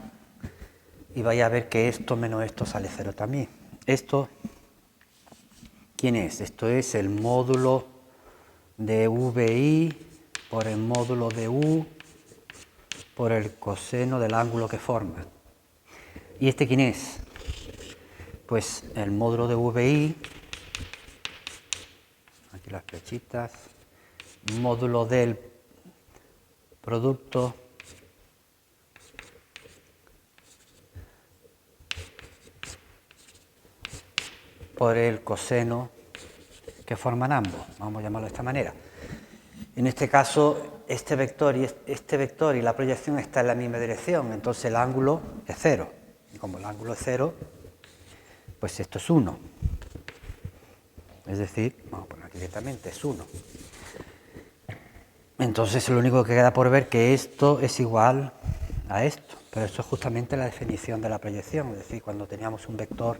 y vais a ver que esto menos esto sale 0 también. Esto, ¿quién es? Esto es el módulo de VI por el módulo de U por el coseno del ángulo que forma. ¿Y este quién es? Pues el módulo de VI, aquí las flechitas, módulo del producto por el coseno que forman ambos, vamos a llamarlo de esta manera. En este caso, este vector y la proyección están en la misma dirección, entonces el ángulo es 0. Y como el ángulo es 0, pues esto es 1. Es decir, vamos a poner aquí directamente, es 1. Entonces lo único que queda por ver es que esto es igual a esto, pero esto es justamente la definición de la proyección, es decir, cuando teníamos un vector,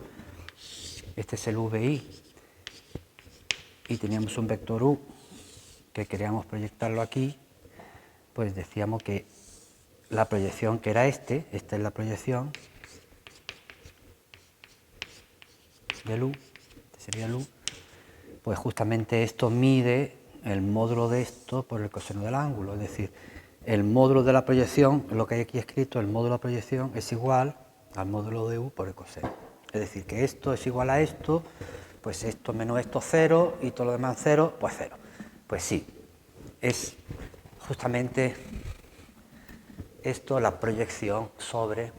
este es el VI, y teníamos un vector U que queríamos proyectarlo aquí, pues decíamos que la proyección que era esta es la proyección del U, este sería el U, pues justamente esto mide el módulo de esto por el coseno del ángulo, es decir, el módulo de la proyección, lo que hay aquí escrito, el módulo de la proyección es igual al módulo de U por el coseno. Es decir, que esto es igual a esto, pues esto menos esto 0 y todo lo demás 0, pues 0. Pues sí, es justamente esto la proyección sobre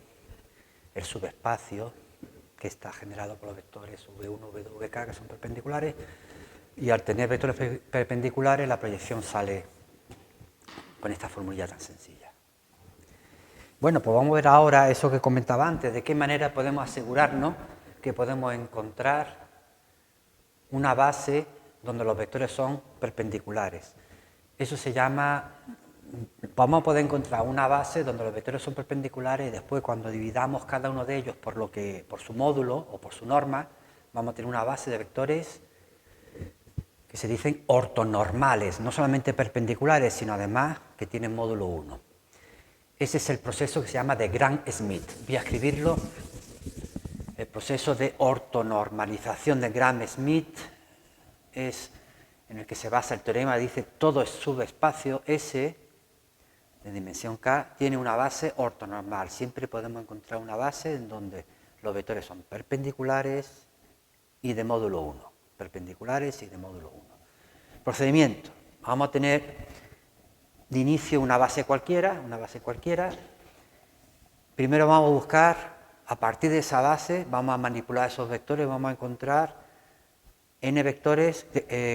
el subespacio que está generado por los vectores V1, V2, VK, que son perpendiculares, y al tener vectores perpendiculares la proyección sale con esta formulilla tan sencilla. Bueno, pues vamos a ver ahora eso que comentaba antes, de qué manera podemos asegurarnos que podemos encontrar una base donde los vectores son perpendiculares. Eso se llama, vamos a poder encontrar una base donde los vectores son perpendiculares y después cuando dividamos cada uno de ellos por su módulo o por su norma, vamos a tener una base de vectores que se dicen ortonormales, no solamente perpendiculares, sino además que tienen módulo 1. Ese es el proceso que se llama de Gram-Schmidt. Voy a escribirlo. El proceso de ortonormalización de Gram-Schmidt es en el que se basa el teorema, dice todo subespacio S de dimensión K tiene una base ortonormal. Siempre podemos encontrar una base en donde los vectores son perpendiculares y de módulo 1. Perpendiculares y de módulo 1. Procedimiento. Vamos a tener de inicio una base cualquiera. Primero vamos a buscar, a partir de esa base, vamos a manipular esos vectores, vamos a encontrar n vectores,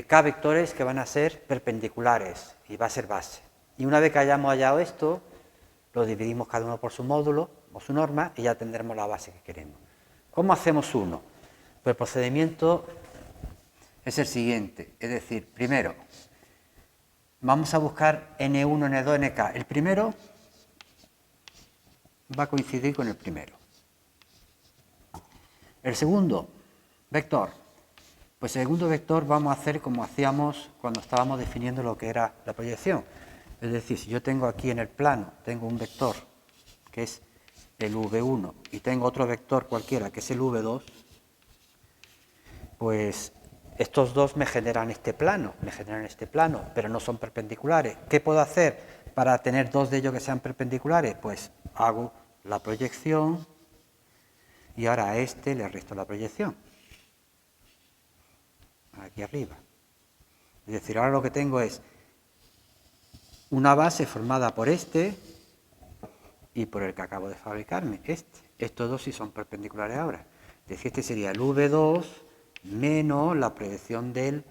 k vectores que van a ser perpendiculares y va a ser base. Y una vez que hayamos hallado esto, lo dividimos cada uno por su módulo o su norma y ya tendremos la base que queremos. ¿Cómo hacemos uno? Pues el procedimiento es el siguiente, es decir, primero vamos a buscar n1, n2, nk. El primero va a coincidir con el primero. El segundo vector, pues el segundo vector vamos a hacer como hacíamos cuando estábamos definiendo lo que era la proyección. Es decir, si yo tengo aquí en el plano, tengo un vector que es el V1 y tengo otro vector cualquiera que es el V2, pues estos dos me generan este plano, pero no son perpendiculares. ¿Qué puedo hacer para tener dos de ellos que sean perpendiculares? Pues hago la proyección y ahora a este le resto la proyección, aquí arriba. Es decir, ahora lo que tengo es una base formada por este y por el que acabo de fabricarme, este. Estos dos sí son perpendiculares ahora. Es decir, este sería el V2 menos la proyección del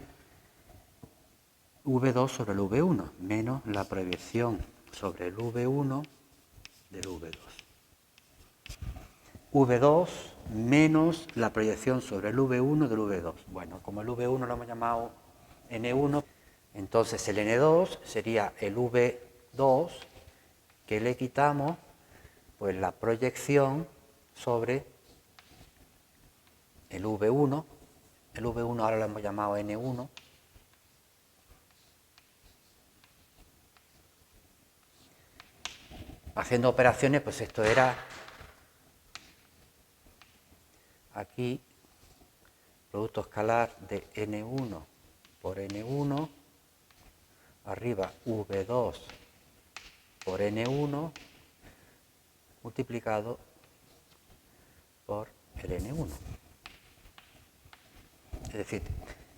V2 sobre el V1, menos la proyección sobre el V1 del V2. V2 menos la proyección sobre el V1 del V2. Bueno, como el V1 lo hemos llamado N1, entonces el N2 sería el V2 que le quitamos pues la proyección sobre el V1. El V1 ahora lo hemos llamado N1. Haciendo operaciones, pues esto era aquí producto escalar de N1 por N1, arriba V2 por N1 multiplicado por el N1. Es decir,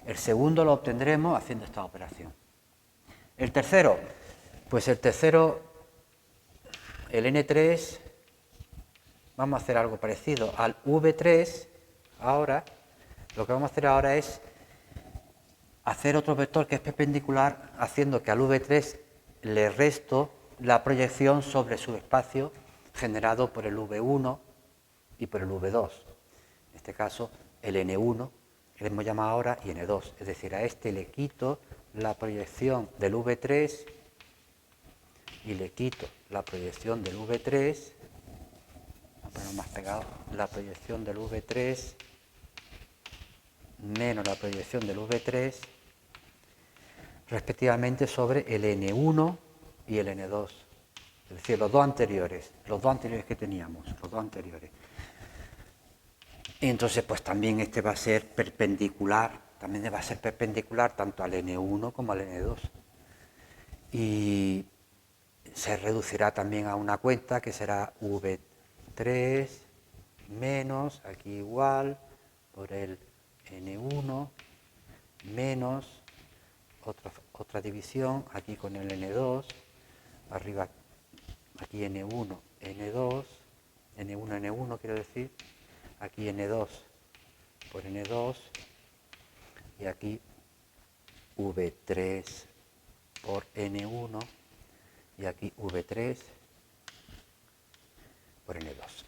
el segundo lo obtendremos haciendo esta operación. El tercero, pues el tercero, el N3, vamos a hacer algo parecido al V3. Ahora, lo que vamos a hacer ahora es hacer otro vector que es perpendicular, haciendo que al V3 le resto la proyección sobre su espacio generado por el V1 y por el V2. En este caso, el N1, que le hemos llamado ahora, y N2. Es decir, a este le quito la proyección del V3 y le quito la proyección del V3, vamos a poner más pegado, la proyección del V3 menos la proyección del V3, respectivamente sobre el N1 y el N2. Es decir, los dos anteriores que teníamos, los dos anteriores. Y entonces, pues también este va a ser perpendicular, tanto al N1 como al N2. Y se reducirá también a una cuenta que será V3 menos, aquí igual, por el N1 menos otra división, aquí con el N2, arriba aquí N1, N2, N1, N1 quiero decir, aquí N2 por N2 y aquí V3 por N1 y aquí V3 por N2.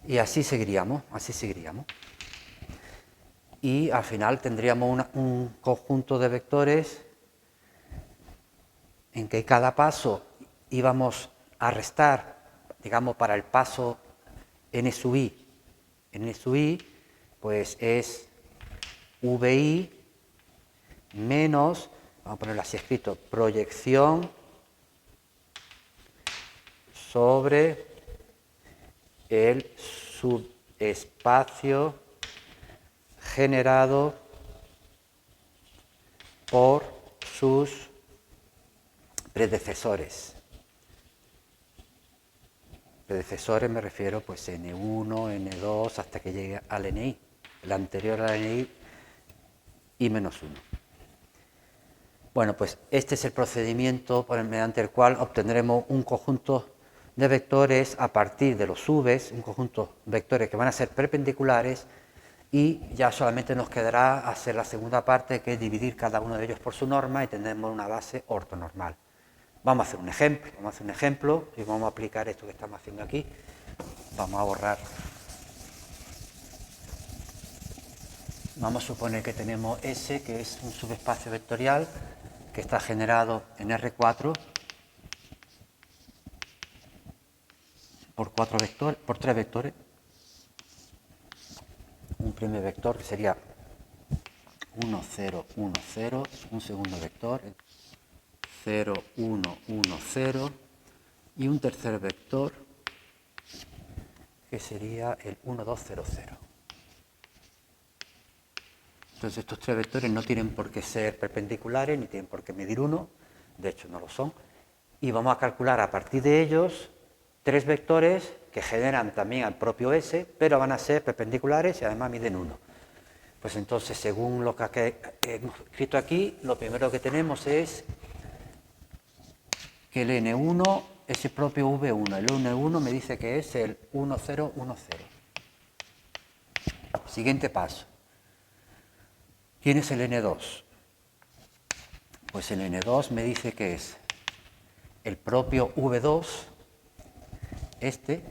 Y así seguiríamos. Y al final tendríamos un conjunto de vectores en que cada paso íbamos a restar, digamos, para el paso n sub i. N sub i, pues es vi menos, vamos a ponerlo así escrito, proyección sobre el subespacio generado por sus predecesores. Predecesores me refiero pues N1, N2, hasta que llegue al NI, el anterior al NI y menos 1. Bueno, pues este es el procedimiento mediante el cual obtendremos un conjunto de vectores a partir de los subes, un conjunto de vectores que van a ser perpendiculares, y ya solamente nos quedará hacer la segunda parte, que es dividir cada uno de ellos por su norma y tendremos una base ortonormal. Vamos a hacer un ejemplo, y vamos a aplicar esto que estamos haciendo aquí. Vamos a borrar. Vamos a suponer que tenemos S, que es un subespacio vectorial que está generado en R4 por 3 vectores. Un primer vector que sería 1, 0, 1, 0, un segundo vector 0, 1, 1, 0 y un tercer vector que sería el 1, 2, 0, 0. Entonces estos 3 vectores no tienen por qué ser perpendiculares ni tienen por qué medir 1, de hecho no lo son, y vamos a calcular a partir de ellos 3 vectores que generan también al propio S, pero van a ser perpendiculares y además miden 1. Pues entonces, según lo que hemos escrito aquí, lo primero que tenemos es que el N1 es el propio V1. El N1 me dice que es el 1, 0, 1, 0. Siguiente paso. ¿Quién es el N2? Pues el N2 me dice que es el propio V2, este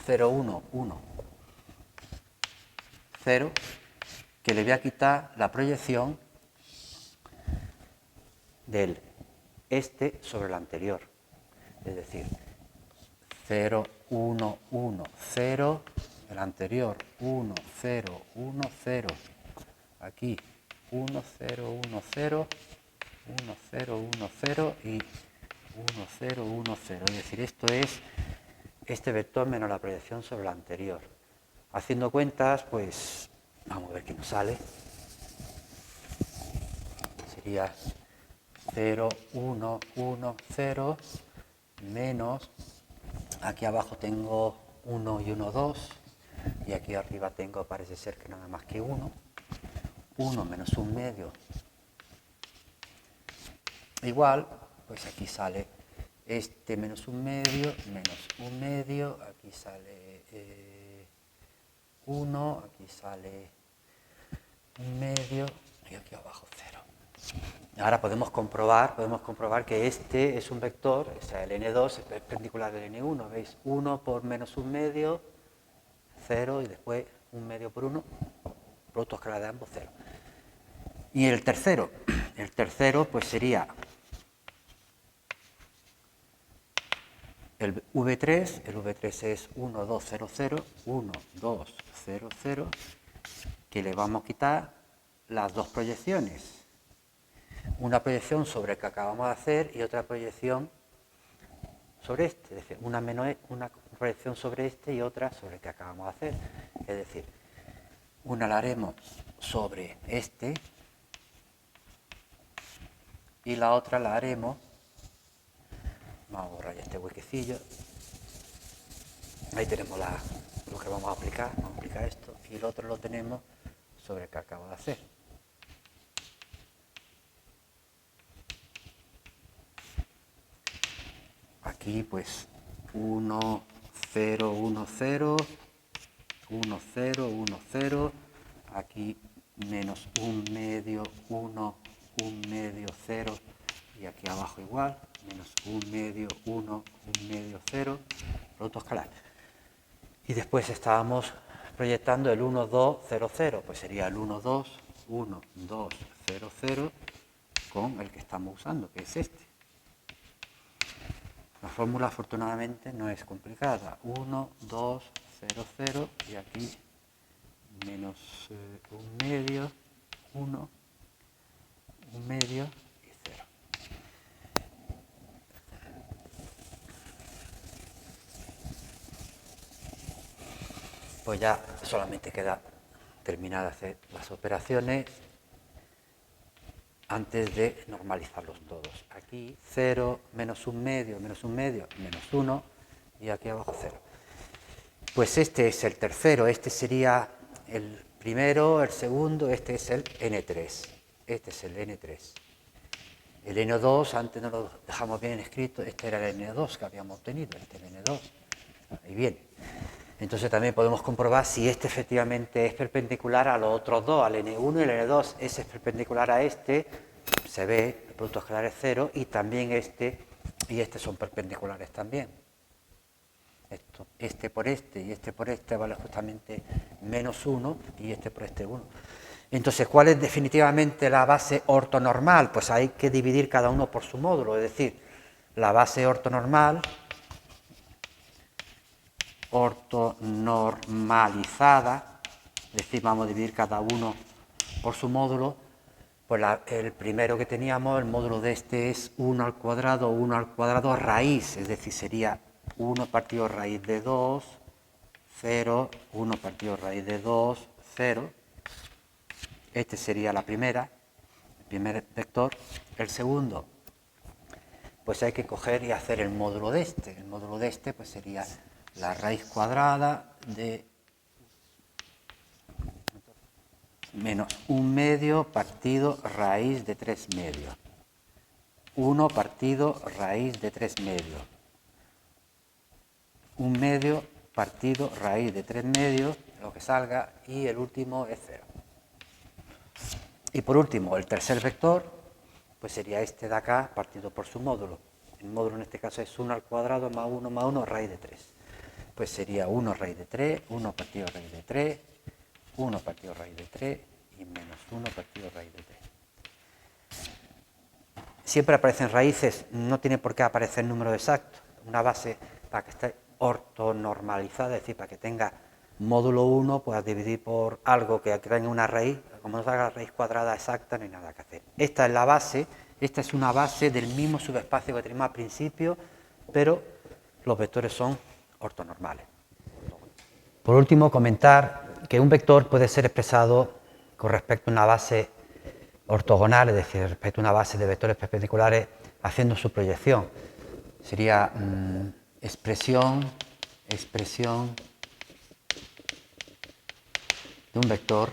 0, 1, 1, 0, que le voy a quitar la proyección del este sobre el anterior. Es decir, 0, 1, 1, 0, el anterior 1, 0, 1, 0, aquí 1, 0, 1, 0, 1, 0, 1, 0 y 1, 0, 1, 0. Es decir, esto es este vector menos la proyección sobre el anterior. Haciendo cuentas, pues vamos a ver qué nos sale. Sería 0, 1, 1, 0 menos, aquí abajo tengo 1 y 1, 2 y aquí arriba tengo, parece ser que nada más que 1. 1 menos 1 medio igual, pues aquí sale este menos 1 medio, menos 1 medio, aquí sale 1, aquí sale 1 medio y aquí abajo 0. Ahora podemos comprobar que este es un vector, o sea, el N2 es perpendicular al N1, ¿veis? 1 por menos 1 medio, 0 y después 1 medio por 1, producto escalar de ambos 0. Y el tercero pues sería el V3 es 1, 2, 0, 0, 1, 2, 0, 0, que le vamos a quitar las dos proyecciones. Una proyección sobre el que acabamos de hacer y otra proyección sobre este. Es decir, una proyección sobre este y otra sobre el que acabamos de hacer. Es decir, una la haremos sobre este y la otra la haremos, vamos a borrar ya este huequecillo, ahí tenemos lo que vamos a aplicar esto, y el otro lo tenemos sobre el que acabo de hacer. Aquí pues 1, 0, 1, 0, 1, 0, 1, 0, aquí menos 1 medio, 1, 1 medio, 0, y aquí abajo igual, menos 1 medio, 1, 1 medio, 0, producto escalar. Y después estábamos proyectando el 1, 2, 0, 0, pues sería el 1, 2, 1, 2, 0, 0, con el que estamos usando, que es este. La fórmula afortunadamente no es complicada. 1, 2, 0, 0 y aquí menos 1 medio, 1, 1 medio y 0. Pues ya solamente queda terminar de hacer las operaciones antes de normalizarlos todos. Aquí 0, menos 1 medio, menos 1 medio, menos 1 y aquí abajo 0. Pues este es el tercero, este sería el primero, el segundo, este es el N3. Este es el N3. El N2, antes no lo dejamos bien escrito, este era el N2 que habíamos obtenido, este es el N2. Ahí viene. Entonces también podemos comprobar si este efectivamente es perpendicular a los otros dos, al N1 y el N2. Ese es perpendicular a este, se ve, el producto escalar es 0, y también este y este son perpendiculares también. Este por este y este por este vale justamente menos 1 y este por este 1. Entonces, ¿cuál es definitivamente la base ortonormal? Pues hay que dividir cada uno por su módulo, es decir, la base ortonormal ortonormalizada, es decir, vamos a dividir cada uno por su módulo, pues el primero que teníamos, el módulo de este es 1 al cuadrado raíz, es decir, sería 1 partido raíz de 2, 0, 1 partido raíz de 2, 0. Este sería la primera, el primer vector. El segundo, pues hay que coger y hacer el módulo de este. El módulo de este pues sería la raíz cuadrada de menos 1/2 partido raíz de 3/2. 1 partido raíz de 3/2. 1/2 partido raíz de 3/2, lo que salga, y el último es 0. Y por último, el tercer vector, pues sería este de acá partido por su módulo. El módulo en este caso es 1 al cuadrado más 1 raíz de 3. Pues sería 1 raíz de 3, 1 partido raíz de 3, 1 partido raíz de 3 y menos 1 partido raíz de 3. Siempre aparecen raíces, no tiene por qué aparecer número exacto. Una base para que esté ortonormalizada, es decir, para que tenga módulo 1, pues dividir por algo que tenga una raíz, como no salga la raíz cuadrada exacta, no hay nada que hacer. Esta es la base, esta es una base del mismo subespacio que teníamos al principio, pero los vectores son ortonormales. Por último, comentar que un vector puede ser expresado con respecto a una base ortogonal, es decir, respecto a una base de vectores perpendiculares, haciendo su proyección. Sería expresión de un vector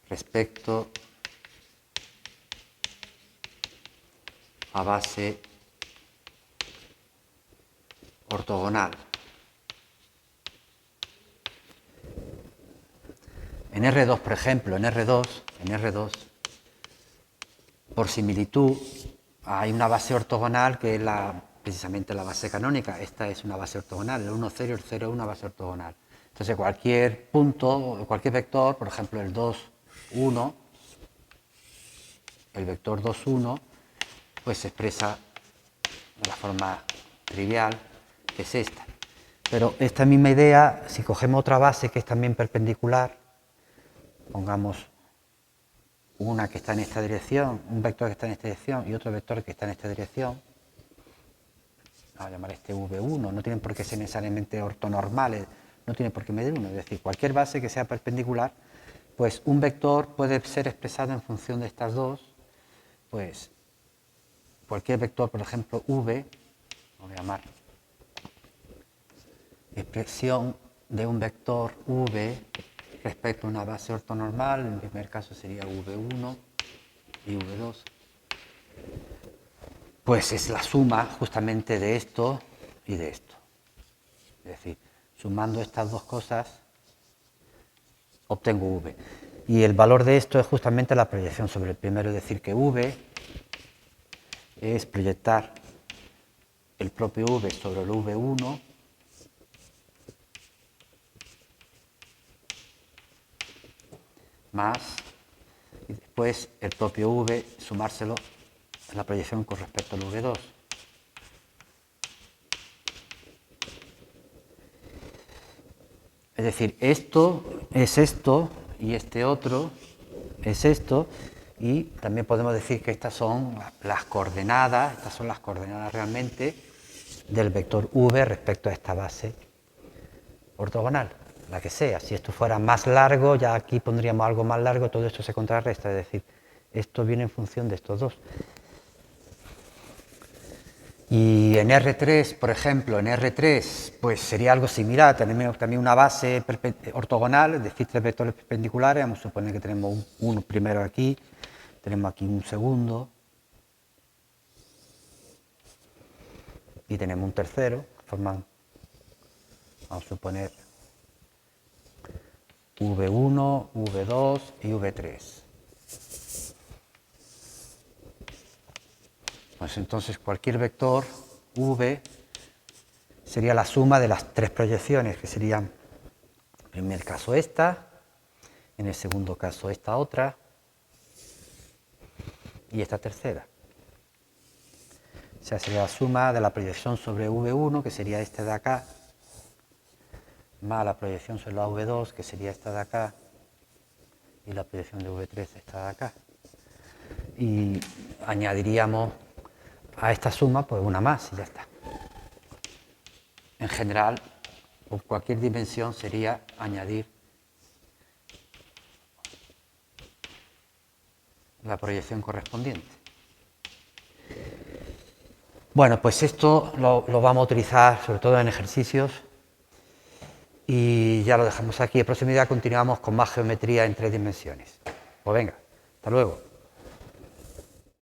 respecto a base ortogonal. En R2, por ejemplo, en R2, por similitud, hay una base ortogonal que es precisamente la base canónica. Esta es una base ortogonal, el 1, 0, el 0 es una base ortogonal. Entonces, cualquier punto, cualquier vector, por ejemplo, el 2, 1, el vector 2, 1, pues se expresa de la forma trivial, que es esta. Pero esta misma idea, si cogemos otra base que es también perpendicular, pongamos una que está en esta dirección, un vector que está en esta dirección y otro vector que está en esta dirección, vamos a llamar este V1, no tienen por qué ser necesariamente ortonormales, no tiene por qué medir uno, es decir, cualquier base que sea perpendicular, pues un vector puede ser expresado en función de estas dos, pues cualquier vector, por ejemplo, V, vamos a llamar expresión de un vector V respecto a una base ortonormal, en el primer caso sería V1 y V2, pues es la suma justamente de esto y de esto. Es decir, sumando estas dos cosas, obtengo V. Y el valor de esto es justamente la proyección sobre el primero, es decir, que V es proyectar el propio V sobre el V1 más, y después el propio V, sumárselo a la proyección con respecto al V2. Es decir, esto es esto y este otro es esto, y también podemos decir que estas son las coordenadas, realmente del vector V respecto a esta base ortogonal, la que sea. Si esto fuera más largo, ya aquí pondríamos algo más largo, todo esto se contrarresta, es decir, esto viene en función de estos dos. Y en R3, por ejemplo, en R3, pues sería algo similar, tenemos también una base ortogonal, es decir, tres vectores perpendiculares, vamos a suponer que tenemos uno primero aquí, tenemos aquí un segundo, y tenemos un tercero, forman, vamos a suponer, V1, V2 y V3. Pues entonces cualquier vector V sería la suma de las tres proyecciones, que serían en el primer caso esta, en el segundo caso esta otra y esta tercera. sea, sería la suma de la proyección sobre V1, que sería esta de acá, más la proyección sobre la V2, que sería esta de acá, y la proyección de V3, esta de acá. Y añadiríamos a esta suma pues una más y ya está. En general, por cualquier dimensión sería añadir la proyección correspondiente. Bueno, pues esto lo vamos a utilizar sobre todo en ejercicios y ya lo dejamos aquí. El próximo día continuamos con más geometría en 3 dimensiones. Pues venga, hasta luego.